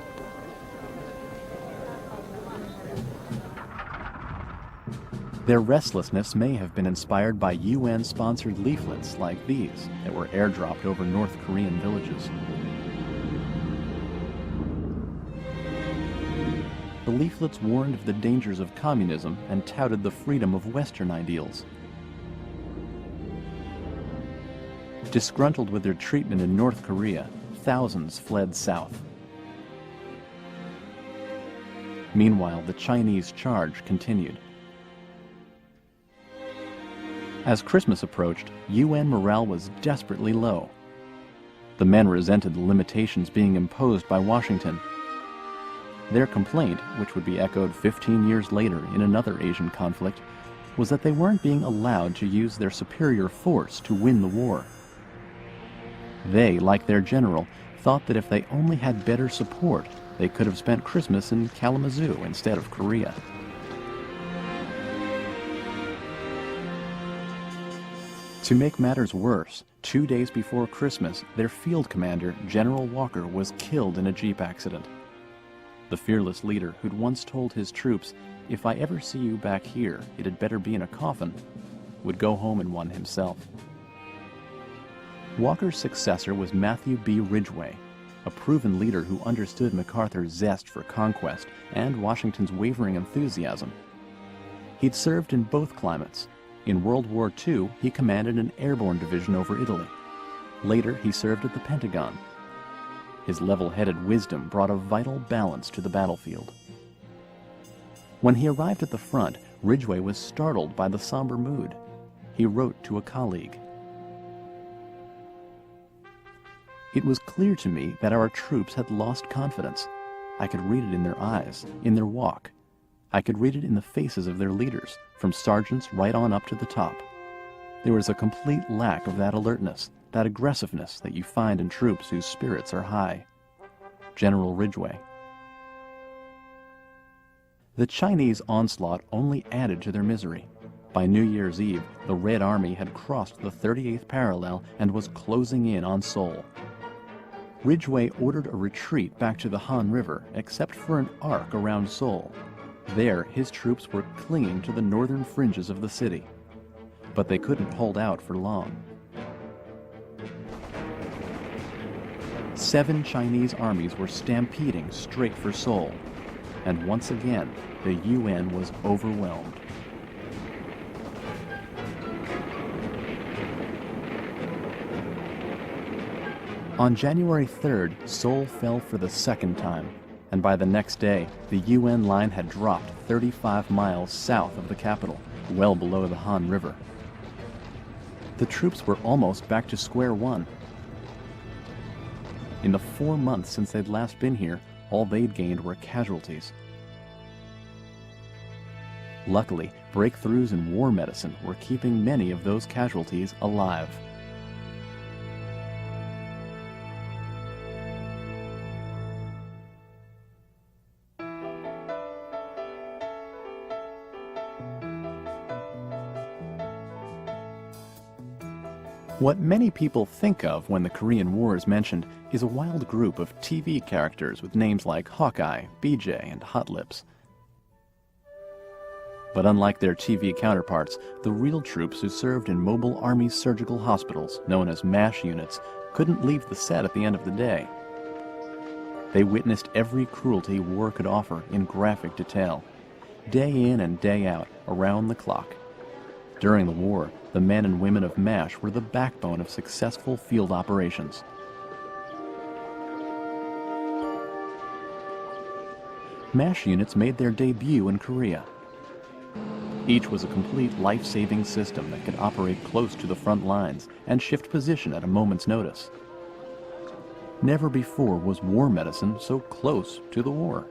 Their restlessness may have been inspired by UN-sponsored leaflets like these that were airdropped over North Korean villages. The leaflets warned of the dangers of communism and touted the freedom of Western ideals. Disgruntled with their treatment in North Korea, thousands fled south. Meanwhile, the Chinese charge continued. As Christmas approached, UN morale was desperately low. The men resented the limitations being imposed by Washington. Their complaint, which would be echoed 15 years later in another Asian conflict, was that they weren't being allowed to use their superior force to win the war. They, like their general, thought that if they only had better support, they could have spent Christmas in Kalamazoo instead of Korea. To make matters worse, 2 days before Christmas, their field commander, General Walker, was killed in a Jeep accident. The fearless leader who'd once told his troops, "If I ever see you back here, it'd better be in a coffin," would go home in one himself. Walker's successor was Matthew B. Ridgway, a proven leader who understood MacArthur's zest for conquest and Washington's wavering enthusiasm. He'd served in both climates. In World War II, he commanded an airborne division over Italy. Later, he served at the Pentagon. His level-headed wisdom brought a vital balance to the battlefield. When he arrived at the front, Ridgway was startled by the somber mood. He wrote to a colleague, "It was clear to me that our troops had lost confidence. I could read it in their eyes, in their walk. I could read it in the faces of their leaders, from sergeants right on up to the top. There was a complete lack of that alertness, that aggressiveness that you find in troops whose spirits are high." General Ridgway. The Chinese onslaught only added to their misery. By New Year's Eve, the Red Army had crossed the 38th parallel and was closing in on Seoul. Ridgway ordered a retreat back to the Han River, except for an arc around Seoul. There, his troops were clinging to the northern fringes of the city. But they couldn't hold out for long. 7 Chinese armies were stampeding straight for Seoul. And once again, the UN was overwhelmed. On January 3rd, Seoul fell for the second time, and by the next day, the UN line had dropped 35 miles south of the capital, well below the Han River. The troops were almost back to square one. In the 4 months since they'd last been here, all they'd gained were casualties. Luckily, breakthroughs in war medicine were keeping many of those casualties alive. What many people think of when the Korean War is mentioned is a wild group of TV characters with names like Hawkeye, BJ, and Hot Lips. But unlike their TV counterparts, the real troops who served in Mobile Army Surgical Hospitals, known as MASH units, couldn't leave the set at the end of the day. They witnessed every cruelty war could offer in graphic detail, day in and day out, around the clock. During the war, the men and women of MASH were the backbone of successful field operations. MASH units made their debut in Korea. Each was a complete life-saving system that could operate close to the front lines and shift position at a moment's notice. Never before was war medicine so close to the war.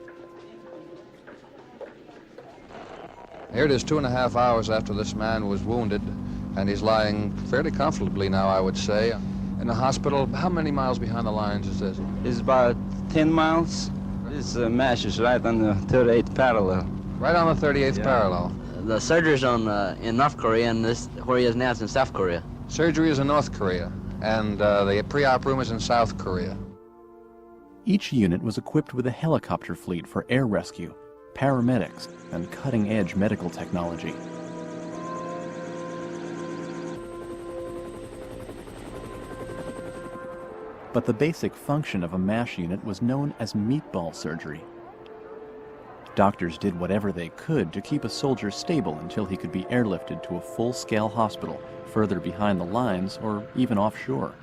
Here it is 2.5 hours after this man was wounded, and he's lying fairly comfortably now, I would say, in the hospital. How many miles behind the lines is this? It's about 10 miles. This MASH is right on the 38th parallel. Right on the 38th parallel. The surgery's in North Korea, and this where he is now is in South Korea. Surgery is in North Korea, and the pre-op room is in South Korea. Each unit was equipped with a helicopter fleet for air rescue, paramedics, and cutting-edge medical technology. But the basic function of a MASH unit was known as meatball surgery. Doctors did whatever they could to keep a soldier stable until he could be airlifted to a full-scale hospital further behind the lines or even offshore.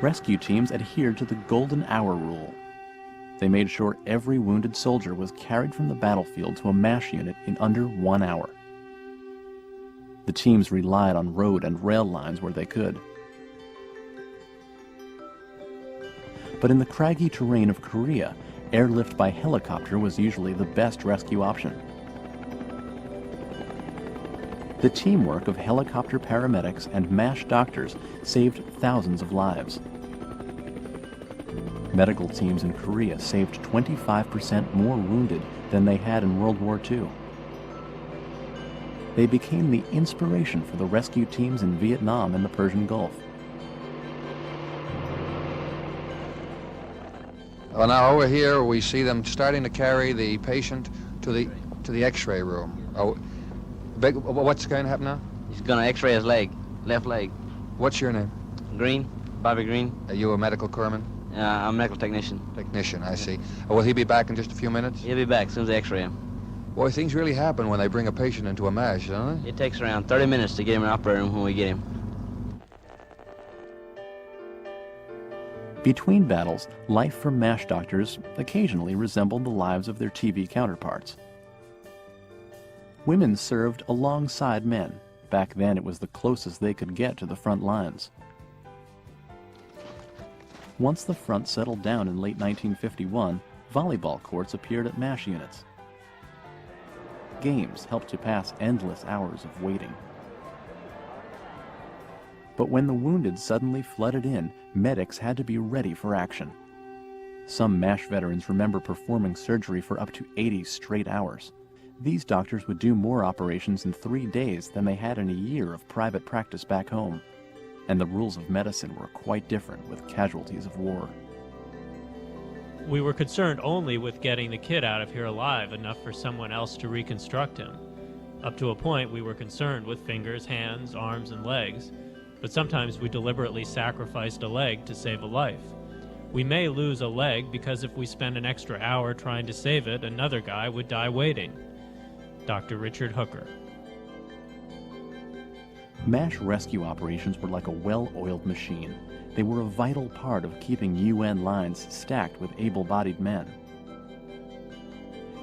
Rescue teams adhered to the golden hour rule. They made sure every wounded soldier was carried from the battlefield to a MASH unit in under 1 hour. The teams relied on road and rail lines where they could. But in the craggy terrain of Korea, airlift by helicopter was usually the best rescue option. The teamwork of helicopter paramedics and MASH doctors saved thousands of lives. Medical teams in Korea saved 25% more wounded than they had in World War II. They became the inspiration for the rescue teams in Vietnam and the Persian Gulf. Well, now over here we see them starting to carry the patient to the X-ray room. Oh, what's going to happen now? He's going to X-ray his leg, left leg. What's your name? Green, Bobby Green. Are you a medical corpsman? I'm a medical technician. Technician, I see. Will he be back in just a few minutes? He'll be back as soon as they X-ray him. Boy, things really happen when they bring a patient into a MASH, don't they? It takes around 30 minutes to get him in the operating room when we get him. Between battles, life for MASH doctors occasionally resembled the lives of their TV counterparts. Women served alongside men. Back then, it was the closest they could get to the front lines. Once the front settled down in late 1951, volleyball courts appeared at MASH units. Games helped to pass endless hours of waiting. But when the wounded suddenly flooded in, medics had to be ready for action. Some MASH veterans remember performing surgery for up to 80 straight hours. These doctors would do more operations in 3 days than they had in a year of private practice back home. And the rules of medicine were quite different with casualties of war. We were concerned only with getting the kid out of here alive, enough for someone else to reconstruct him. Up to a point, we were concerned with fingers, hands, arms, and legs, but sometimes we deliberately sacrificed a leg to save a life. We may lose a leg because if we spend an extra hour trying to save it, another guy would die waiting. Dr. Richard Hooker. MASH rescue operations were like a well-oiled machine. They were a vital part of keeping UN lines stacked with able-bodied men.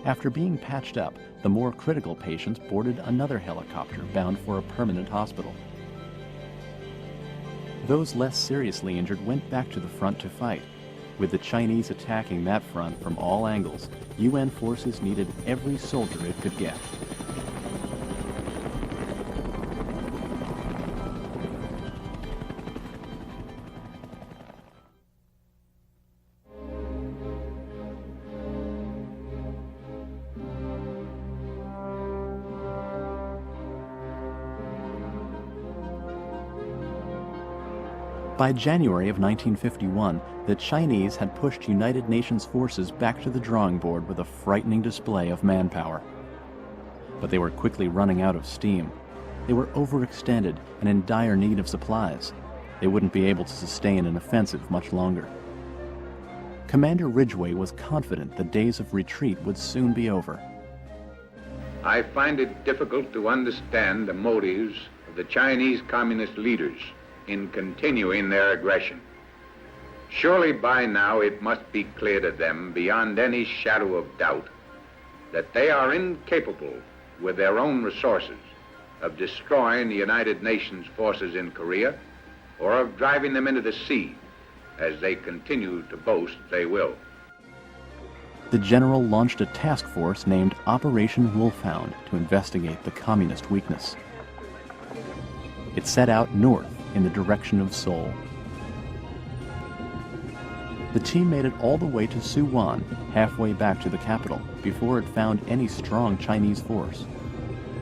After being patched up, the more critical patients boarded another helicopter bound for a permanent hospital. Those less seriously injured went back to the front to fight. With the Chinese attacking that front from all angles, UN forces needed every soldier it could get. By January of 1951, the Chinese had pushed United Nations forces back to the drawing board with a frightening display of manpower. But they were quickly running out of steam. They were overextended and in dire need of supplies. They wouldn't be able to sustain an offensive much longer. Commander Ridgway was confident the days of retreat would soon be over. I find it difficult to understand the motives of the Chinese Communist leaders in continuing their aggression. Surely by now it must be clear to them beyond any shadow of doubt that they are incapable with their own resources of destroying the United Nations forces in Korea or of driving them into the sea, as they continue to boast they will. The general launched a task force named Operation Wolfhound to investigate the communist weakness. It set out north in the direction of Seoul. The team made it all the way to Suwon, halfway back to the capital, before it found any strong Chinese force.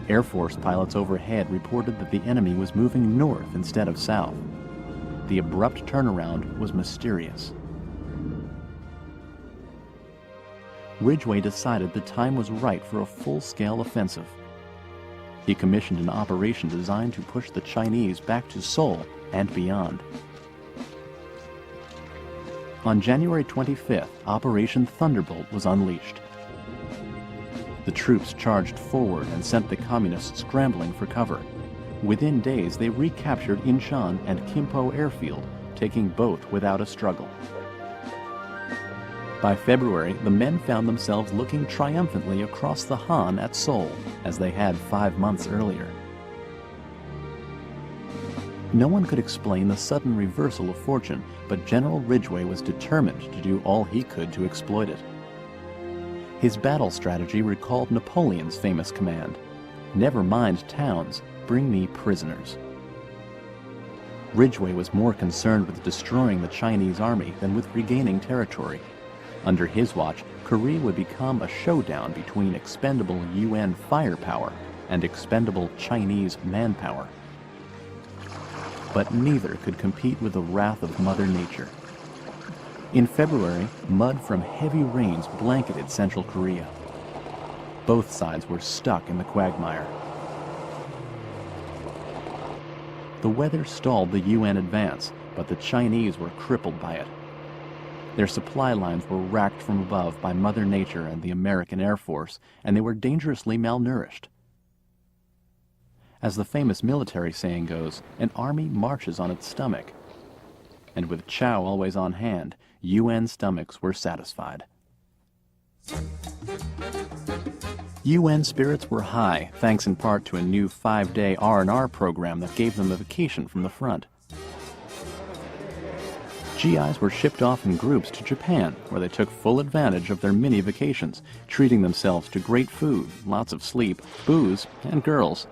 Air Force pilots overhead reported that the enemy was moving north instead of south. The abrupt turnaround was mysterious. Ridgway decided the time was right for a full-scale offensive. He commissioned an operation designed to push the Chinese back to Seoul and beyond. On January 25th, Operation Thunderbolt was unleashed. The troops charged forward and sent the communists scrambling for cover. Within days, they recaptured Incheon and Kimpo airfield, taking both without a struggle. By February, the men found themselves looking triumphantly across the Han at Seoul, as they had 5 months earlier. No one could explain the sudden reversal of fortune, but General Ridgway was determined to do all he could to exploit it. His battle strategy recalled Napoleon's famous command, "Never mind towns, bring me prisoners." Ridgway was more concerned with destroying the Chinese army than with regaining territory. Under his watch, Korea would become a showdown between expendable UN firepower and expendable Chinese manpower. But neither could compete with the wrath of Mother Nature. In February, mud from heavy rains blanketed central Korea. Both sides were stuck in the quagmire. The weather stalled the UN advance, but the Chinese were crippled by it. Their supply lines were racked from above by Mother Nature and the American Air Force, and they were dangerously malnourished. As the famous military saying goes, an army marches on its stomach. And with chow always on hand, UN stomachs were satisfied. UN spirits were high, thanks in part to a new 5-day R&R program that gave them a vacation from the front. GIs were shipped off in groups to Japan, where they took full advantage of their mini vacations, treating themselves to great food, lots of sleep, booze, and girls.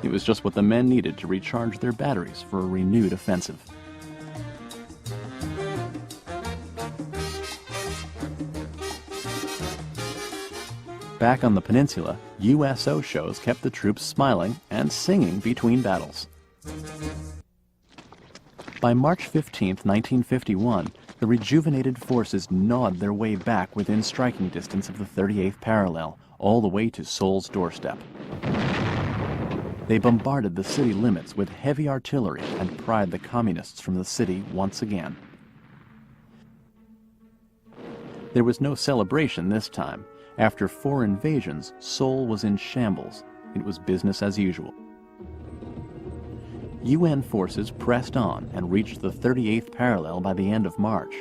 It was just what the men needed to recharge their batteries for a renewed offensive. Back on the peninsula, USO shows kept the troops smiling and singing between battles. By March 15, 1951, the rejuvenated forces gnawed their way back within striking distance of the 38th parallel, all the way to Seoul's doorstep. They bombarded the city limits with heavy artillery and pried the communists from the city once again. There was no celebration this time. After 4 invasions, Seoul was in shambles. It was business as usual. UN forces pressed on and reached the 38th parallel by the end of March.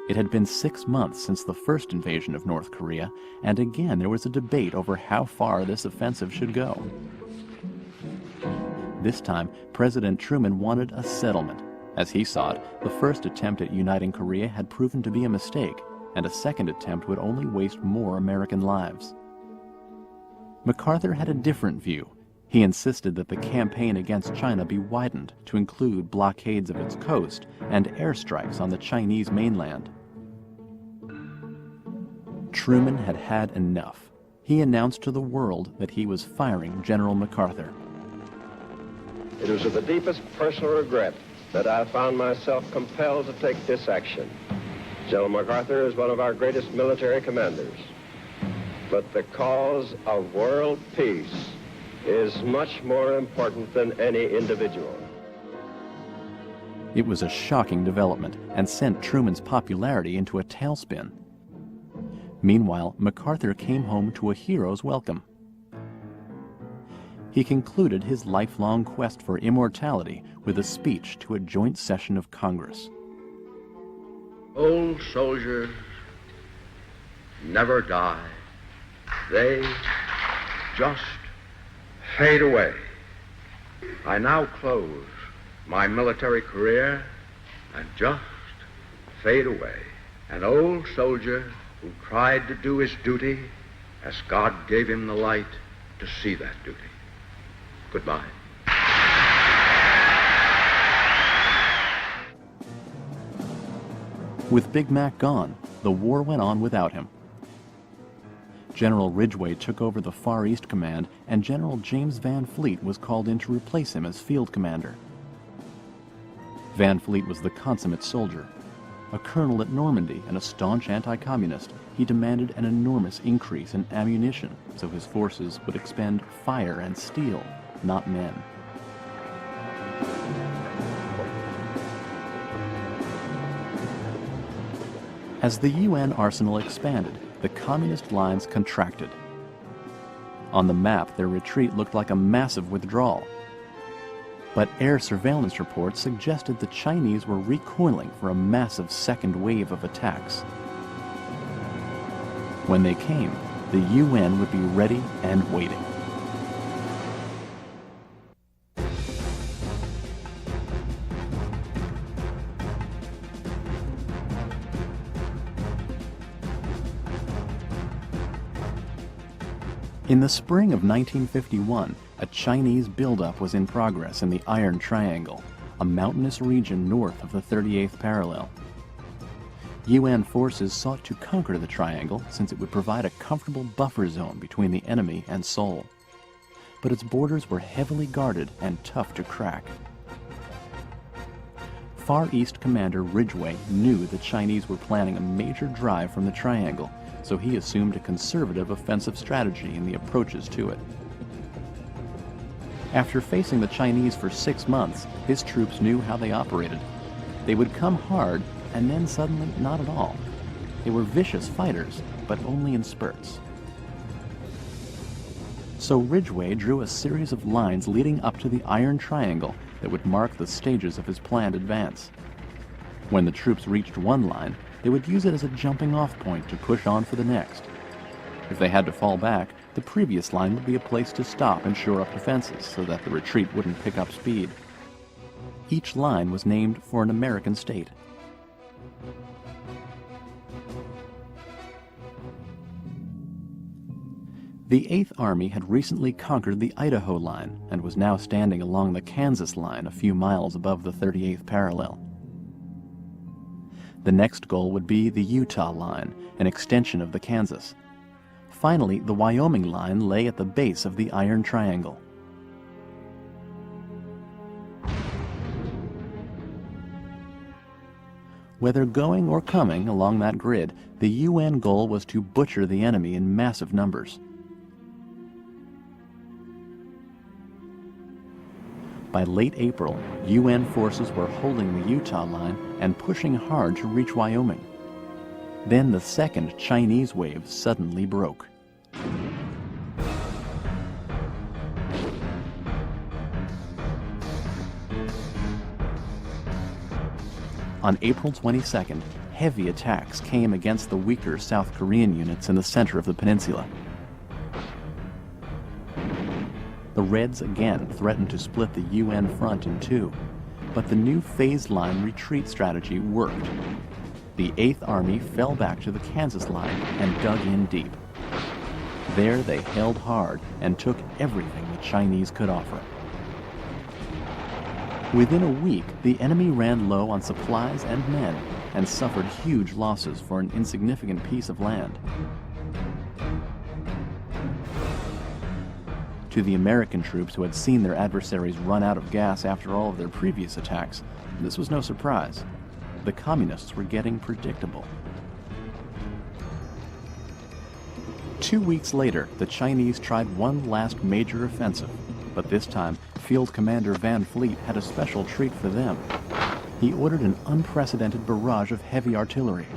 It had been 6 months since the first invasion of North Korea, and again there was a debate over how far this offensive should go. This time, President Truman wanted a settlement. As he saw it, the first attempt at uniting Korea had proven to be a mistake, and a second attempt would only waste more American lives. MacArthur had a different view. He insisted that the campaign against China be widened to include blockades of its coast and airstrikes on the Chinese mainland. Truman had had enough. He announced to the world that he was firing General MacArthur. It was with the deepest personal regret that I found myself compelled to take this action. General MacArthur is one of our greatest military commanders, but the cause of world peace is much more important than any individual. It was a shocking development and sent Truman's popularity into a tailspin. Meanwhile, MacArthur came home to a hero's welcome. He concluded his lifelong quest for immortality with a speech to a joint session of Congress. Old soldiers never die. They just fade away. I now close my military career and just fade away. An old soldier who tried to do his duty as God gave him the light to see that duty. Goodbye. With Big Mac gone, the war went on without him. General Ridgway took over the Far East Command, and General James Van Fleet was called in to replace him as field commander. Van Fleet was the consummate soldier. A colonel at Normandy and a staunch anti-communist, he demanded an enormous increase in ammunition so his forces would expend fire and steel, not men. As the UN arsenal expanded, the communist lines contracted. On the map, their retreat looked like a massive withdrawal. But air surveillance reports suggested the Chinese were recoiling for a massive second wave of attacks. When they came, the UN would be ready and waiting. In the spring of 1951, a Chinese buildup was in progress in the Iron Triangle, a mountainous region north of the 38th parallel. UN forces sought to conquer the triangle since it would provide a comfortable buffer zone between the enemy and Seoul. But its borders were heavily guarded and tough to crack. Far East Commander Ridgway knew the Chinese were planning a major drive from the triangle, so he assumed a conservative offensive strategy in the approaches to it. After facing the Chinese for 6 months, his troops knew how they operated. They would come hard, and then suddenly not at all. They were vicious fighters, but only in spurts. So Ridgway drew a series of lines leading up to the Iron Triangle that would mark the stages of his planned advance. When the troops reached one line, they would use it as a jumping-off point to push on for the next. If they had to fall back, the previous line would be a place to stop and shore up defenses so that the retreat wouldn't pick up speed. Each line was named for an American state. The 8th Army had recently conquered the Idaho line and was now standing along the Kansas line a few miles above the 38th parallel. The next goal would be the Utah line, an extension of the Kansas. Finally, the Wyoming line lay at the base of the Iron Triangle. Whether going or coming along that grid, the UN goal was to butcher the enemy in massive numbers. By late April, UN forces were holding the Utah line and pushing hard to reach Wyoming. Then the second Chinese wave suddenly broke. On April 22nd, heavy attacks came against the weaker South Korean units in the center of the peninsula. The Reds again threatened to split the UN front in two, but the new phased line retreat strategy worked. The 8th Army fell back to the Kansas line and dug in deep. There they held hard and took everything the Chinese could offer. Within a week, the enemy ran low on supplies and men and suffered huge losses for an insignificant piece of land. To the American troops who had seen their adversaries run out of gas after all of their previous attacks, this was no surprise. The communists were getting predictable. 2 weeks later, the Chinese tried one last major offensive, but this time, Field Commander Van Fleet had a special treat for them. He ordered an unprecedented barrage of heavy artillery.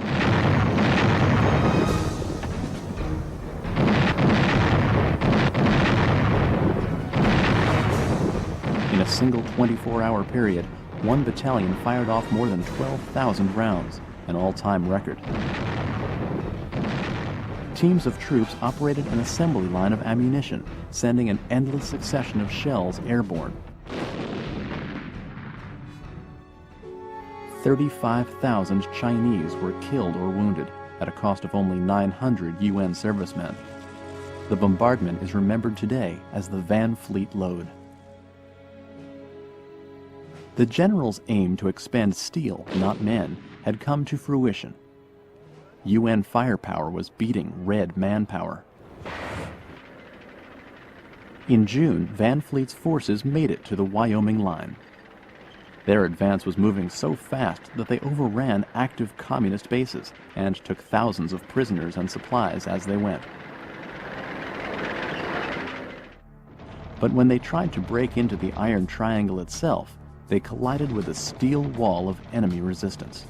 In a single 24-hour period, one battalion fired off more than 12,000 rounds, an all-time record. Teams of troops operated an assembly line of ammunition, sending an endless succession of shells airborne. 35,000 Chinese were killed or wounded, at a cost of only 900 UN servicemen. The bombardment is remembered today as the Van Fleet Load. The general's aim to expend steel, not men, had come to fruition. UN firepower was beating Red manpower. In June, Van Fleet's forces made it to the Wyoming line. Their advance was moving so fast that they overran active communist bases and took thousands of prisoners and supplies as they went. But when they tried to break into the Iron Triangle itself, they collided with a steel wall of enemy resistance.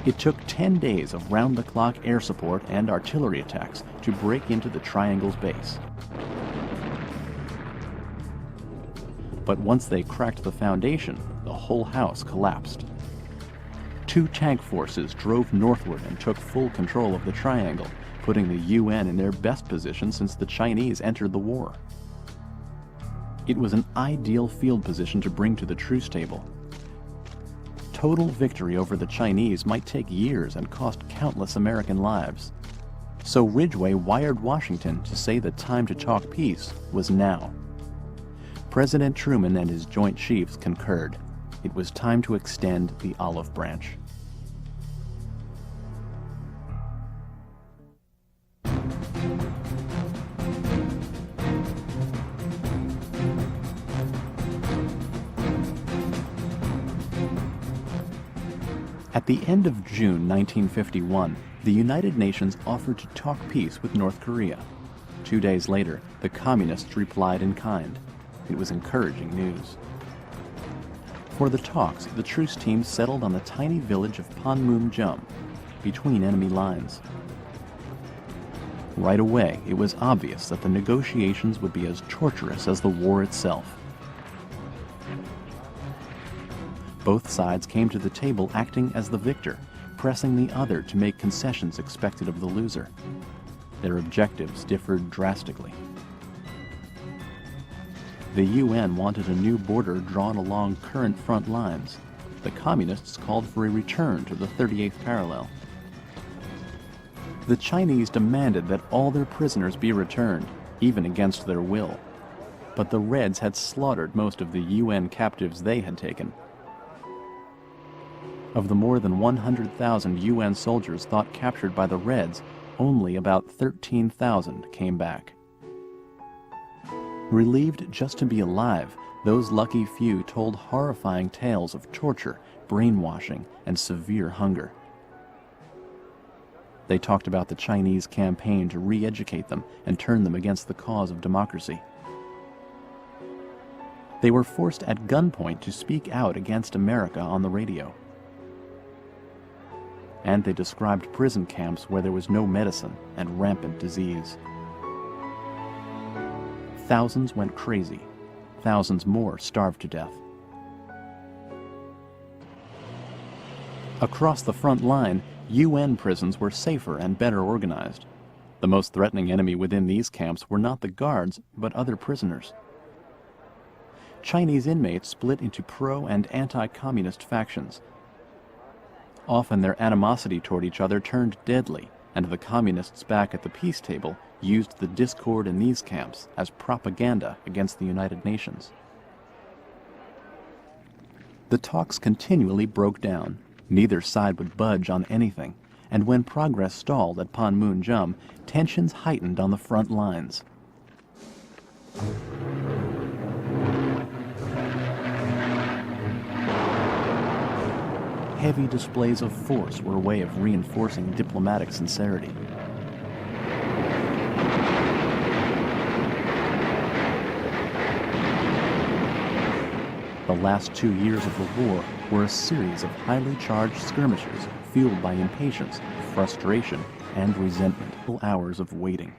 It took 10 days of round-the-clock air support and artillery attacks to break into the triangle's base. But once they cracked the foundation, the whole house collapsed. 2 tank forces drove northward and took full control of the triangle, putting the UN in their best position since the Chinese entered the war. It was an ideal field position to bring to the truce table. Total victory over the Chinese might take years and cost countless American lives. So Ridgway wired Washington to say the time to talk peace was now. President Truman and his Joint Chiefs concurred. It was time to extend the olive branch. At the end of June 1951, the United Nations offered to talk peace with North Korea. 2 days later, the Communists replied in kind. It was encouraging news. For the talks, the truce team settled on the tiny village of Panmunjom, between enemy lines. Right away, it was obvious that the negotiations would be as torturous as the war itself. Both sides came to the table acting as the victor, pressing the other to make concessions expected of the loser. Their objectives differed drastically. The UN wanted a new border drawn along current front lines. The Communists called for a return to the 38th parallel. The Chinese demanded that all their prisoners be returned, even against their will. But the Reds had slaughtered most of the UN captives they had taken. Of the more than 100,000 UN soldiers thought captured by the Reds, only about 13,000 came back. Relieved just to be alive, those lucky few told horrifying tales of torture, brainwashing, and severe hunger. They talked about the Chinese campaign to re-educate them and turn them against the cause of democracy. They were forced at gunpoint to speak out against America on the radio. And they described prison camps where there was no medicine and rampant disease. Thousands went crazy. Thousands more starved to death. Across the front line, UN prisons were safer and better organized. The most threatening enemy within these camps were not the guards, but other prisoners. Chinese inmates split into pro- and anti-communist factions. Often their animosity toward each other turned deadly, and the communists back at the peace table used the discord in these camps as propaganda against the United Nations. The talks continually broke down. Neither side would budge on anything, and when progress stalled at Panmunjom, tensions heightened on the front lines. Heavy displays of force were a way of reinforcing diplomatic sincerity. The last 2 years of the war were a series of highly charged skirmishes fueled by impatience, frustration, and resentment. Hours of waiting.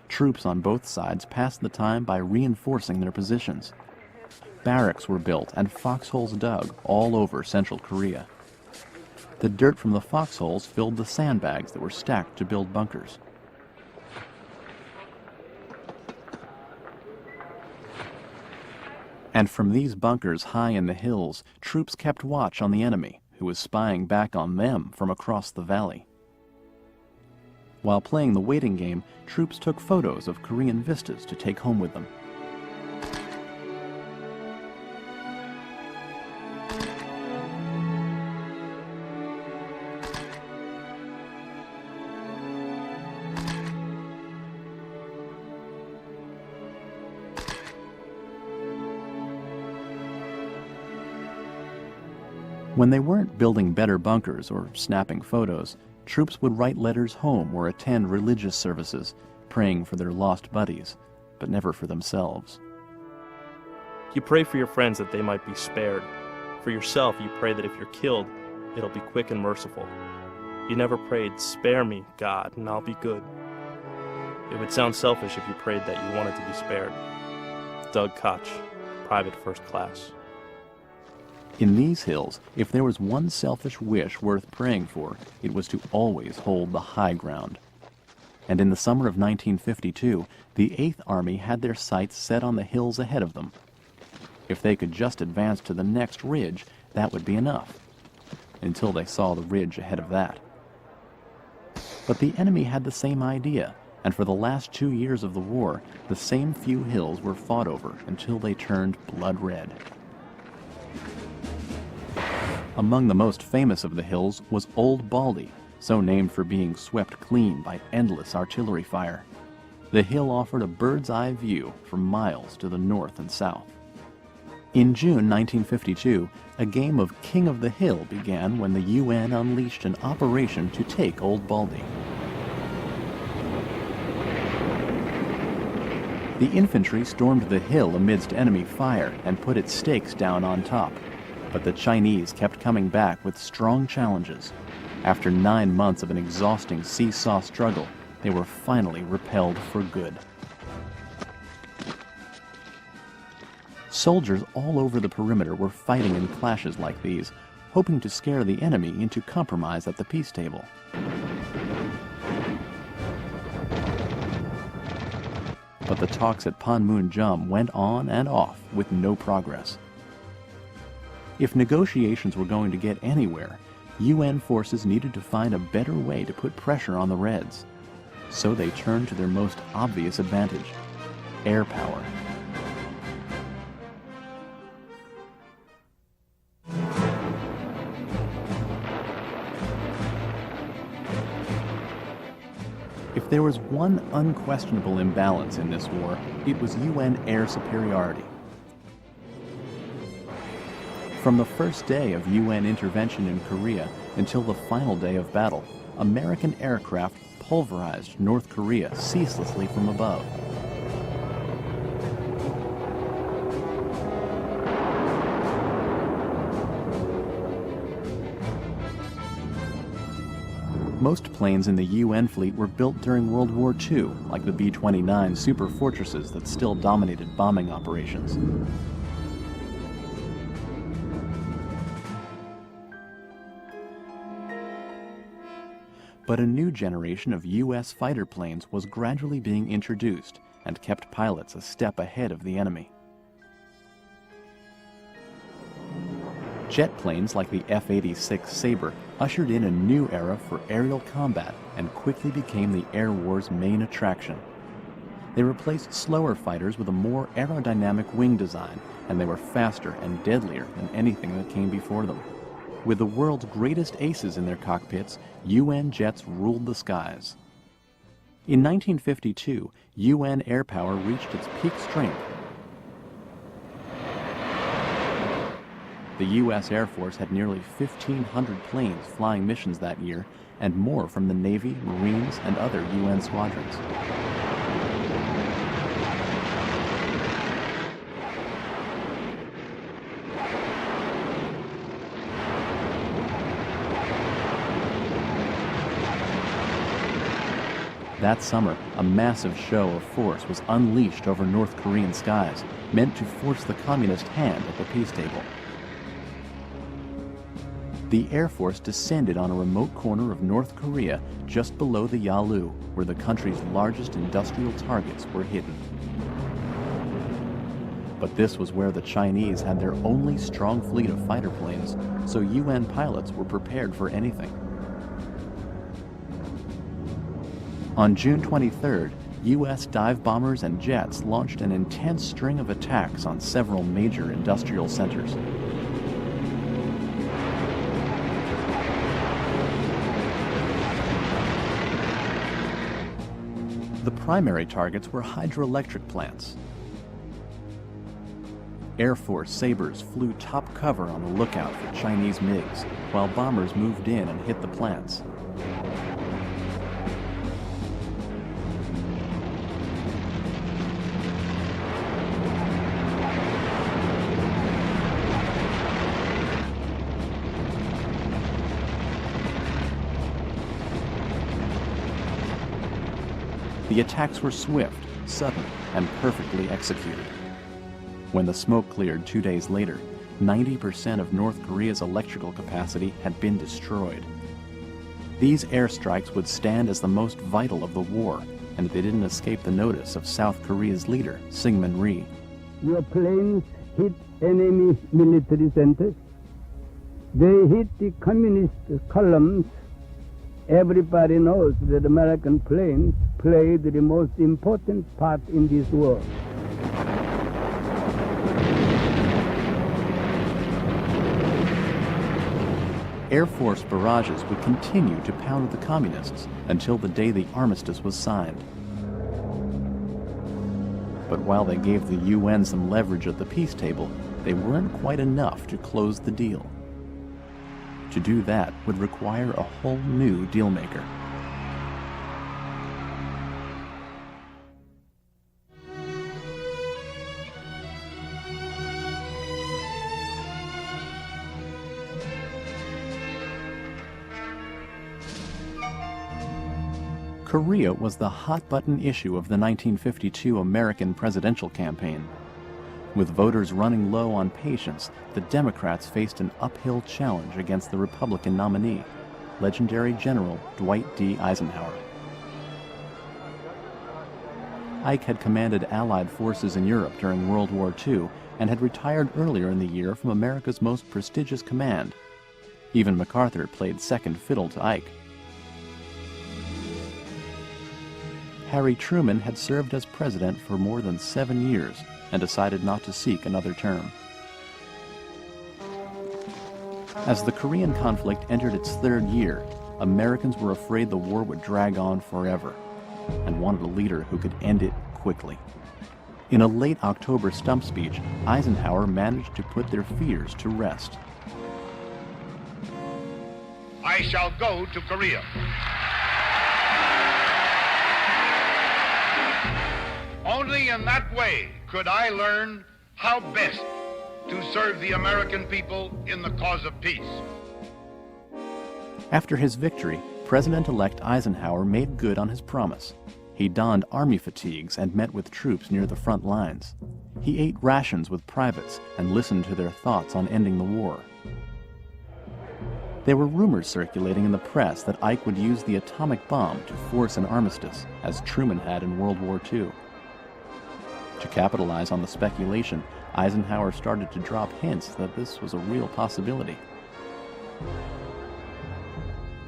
Troops on both sides passed the time by reinforcing their positions. Barracks were built and foxholes dug all over Central Korea. The dirt from the foxholes filled the sandbags that were stacked to build bunkers. And from these bunkers high in the hills, troops kept watch on the enemy, who was spying back on them from across the valley. While playing the waiting game, troops took photos of Korean vistas to take home with them. When they weren't building better bunkers or snapping photos, troops would write letters home or attend religious services, praying for their lost buddies, but never for themselves. You pray for your friends that they might be spared. For yourself, you pray that if you're killed, it'll be quick and merciful. You never prayed, "Spare me, God, and I'll be good." It would sound selfish if you prayed that you wanted to be spared. Doug Koch, Private First Class. In these hills, if there was one selfish wish worth praying for, it was to always hold the high ground. And in the summer of 1952, the 8th Army had their sights set on the hills ahead of them. If they could just advance to the next ridge, that would be enough, until they saw the ridge ahead of that. But the enemy had the same idea, and for the last 2 years of the war, the same few hills were fought over until they turned blood red. Among the most famous of the hills was Old Baldy, so named for being swept clean by endless artillery fire. The hill offered a bird's-eye view for miles to the north and south. In June 1952, a game of King of the Hill began when the UN unleashed an operation to take Old Baldy. The infantry stormed the hill amidst enemy fire and put its stakes down on top. But the Chinese kept coming back with strong challenges. After 9 months of an exhausting seesaw struggle, they were finally repelled for good. Soldiers all over the perimeter were fighting in clashes like these, hoping to scare the enemy into compromise at the peace table. But the talks at Panmunjom went on and off with no progress. If negotiations were going to get anywhere, UN forces needed to find a better way to put pressure on the Reds. So they turned to their most obvious advantage: air power. If there was one unquestionable imbalance in this war, it was UN air superiority. From the first day of UN intervention in Korea until the final day of battle, American aircraft pulverized North Korea ceaselessly from above. Most planes in the UN fleet were built during World War II, like the B-29 Super Fortresses that still dominated bombing operations. But a new generation of U.S. fighter planes was gradually being introduced and kept pilots a step ahead of the enemy. Jet planes like the F-86 Sabre ushered in a new era for aerial combat and quickly became the air war's main attraction. They replaced slower fighters with a more aerodynamic wing design, and they were faster and deadlier than anything that came before them. With the world's greatest aces in their cockpits, UN jets ruled the skies. In 1952, UN air power reached its peak strength. The U.S. Air Force had nearly 1,500 planes flying missions that year, and more from the Navy, Marines, and other UN squadrons. That summer, a massive show of force was unleashed over North Korean skies, meant to force the communist hand at the peace table. The Air Force descended on a remote corner of North Korea just below the Yalu, where the country's largest industrial targets were hidden. But this was where the Chinese had their only strong fleet of fighter planes, so UN pilots were prepared for anything. On June 23rd, U.S. dive bombers and jets launched an intense string of attacks on several major industrial centers. The primary targets were hydroelectric plants. Air Force Sabres flew top cover on the lookout for Chinese MiGs, while bombers moved in and hit the plants. The attacks were swift, sudden, and perfectly executed. When the smoke cleared 2 days later, 90% of North Korea's electrical capacity had been destroyed. These airstrikes would stand as the most vital of the war, and they didn't escape the notice of South Korea's leader, Syngman Rhee. Your planes hit enemy military centers. They hit the communist columns. Everybody knows that American planes played the most important part in this war. Air Force barrages would continue to pound the communists until the day the armistice was signed. But while they gave the UN some leverage at the peace table, they weren't quite enough to close the deal. To do that would require a whole new dealmaker. Korea was the hot-button issue of the 1952 American presidential campaign. With voters running low on patience, the Democrats faced an uphill challenge against the Republican nominee, legendary General Dwight D. Eisenhower. Ike had commanded Allied forces in Europe during World War II and had retired earlier in the year from America's most prestigious command. Even MacArthur played second fiddle to Ike. Harry Truman had served as president for more than 7 years and decided not to seek another term. As the Korean conflict entered its third year, Americans were afraid the war would drag on forever. and wanted a leader who could end it quickly. In a late October stump speech, Eisenhower managed to put their fears to rest. I shall go to Korea. Only in that way could I learn how best to serve the American people in the cause of peace. After his victory, President-elect Eisenhower made good on his promise. He donned army fatigues and met with troops near the front lines. He ate rations with privates and listened to their thoughts on ending the war. There were rumors circulating in the press that Ike would use the atomic bomb to force an armistice, as Truman had in World War II. To capitalize on the speculation, Eisenhower started to drop hints that this was a real possibility.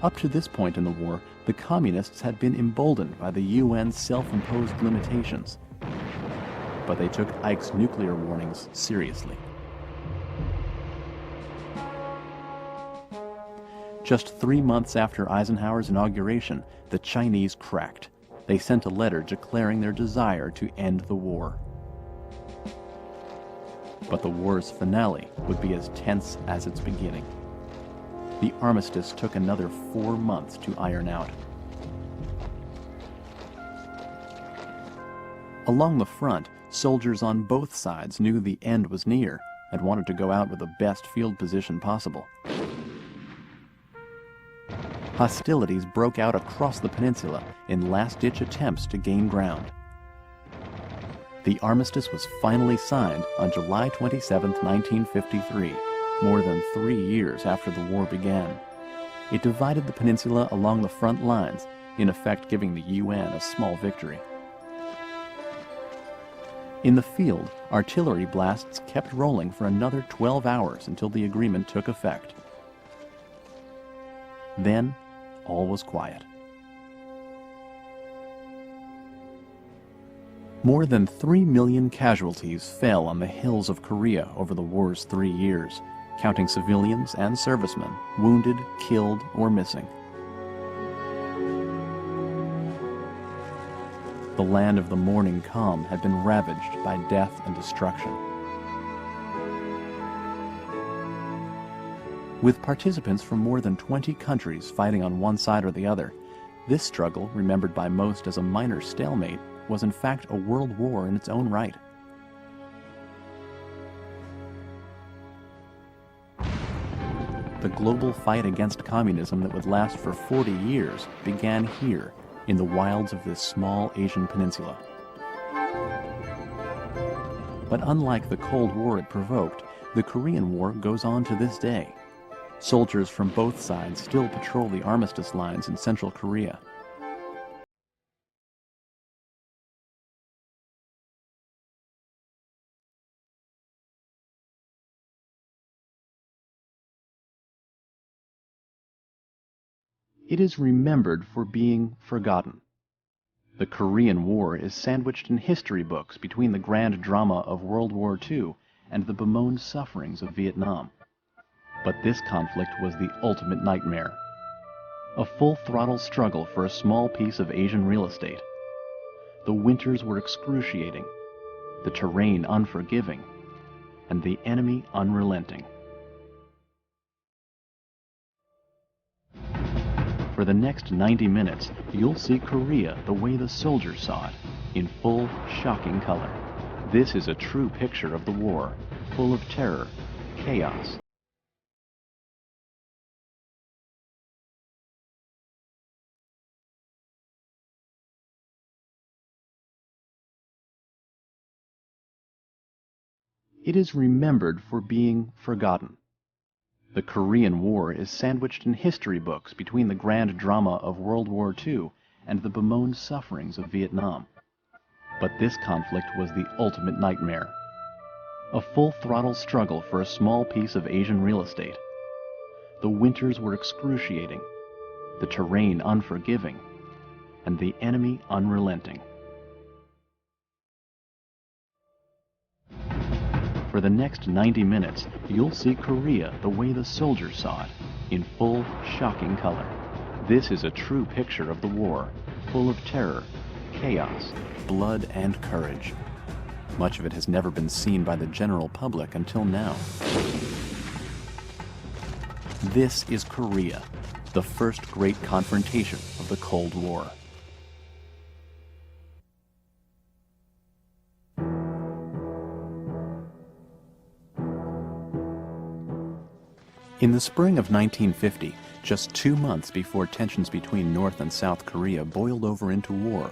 Up to this point in the war, the communists had been emboldened by the UN's self-imposed limitations. But they took Ike's nuclear warnings seriously. Just 3 months after Eisenhower's inauguration, the Chinese cracked. They sent a letter declaring their desire to end the war. But the war's finale would be as tense as its beginning. The armistice took another 4 months to iron out. Along the front, soldiers on both sides knew the end was near and wanted to go out with the best field position possible. Hostilities broke out across the peninsula in last-ditch attempts to gain ground. The armistice was finally signed on July 27, 1953, more than 3 years after the war began. It divided the peninsula along the front lines, in effect giving the UN a small victory. In the field, artillery blasts kept rolling for another 12 hours until the agreement took effect. Then, all was quiet. More than 3 million casualties fell on the hills of Korea over the war's 3 years, counting civilians and servicemen, wounded, killed, or missing. The land of the morning calm had been ravaged by death and destruction. With participants from more than 20 countries fighting on one side or the other, this struggle, remembered by most as a minor stalemate, was in fact a world war in its own right. The global fight against communism that would last for 40 years began here, in the wilds of this small Asian peninsula. But unlike the Cold War it provoked, the Korean War goes on to this day. Soldiers from both sides still patrol the armistice lines in Central Korea. It is remembered for being forgotten. The Korean War is sandwiched in history books between the grand drama of World War II and the bemoaned sufferings of Vietnam. But this conflict was the ultimate nightmare. A full-throttle struggle for a small piece of Asian real estate. The winters were excruciating, the terrain unforgiving, and the enemy unrelenting. For the next 90 minutes, you'll see Korea the way the soldiers saw it, in full, shocking color. This is a true picture of the war, full of terror, chaos, It is remembered for being forgotten. The Korean War is sandwiched in history books between the grand drama of World War II and the bemoaned sufferings of Vietnam. But this conflict was the ultimate nightmare. A full-throttle struggle for a small piece of Asian real estate. The winters were excruciating, the terrain unforgiving, and the enemy unrelenting. For the next 90 minutes, you'll see Korea the way the soldiers saw it, in full, shocking color. This is a true picture of the war, full of terror, chaos, blood, and courage. Much of it has never been seen by the general public until now. This is Korea, the first great confrontation of the Cold War. In the spring of 1950, just 2 months before tensions between North and South Korea boiled over into war,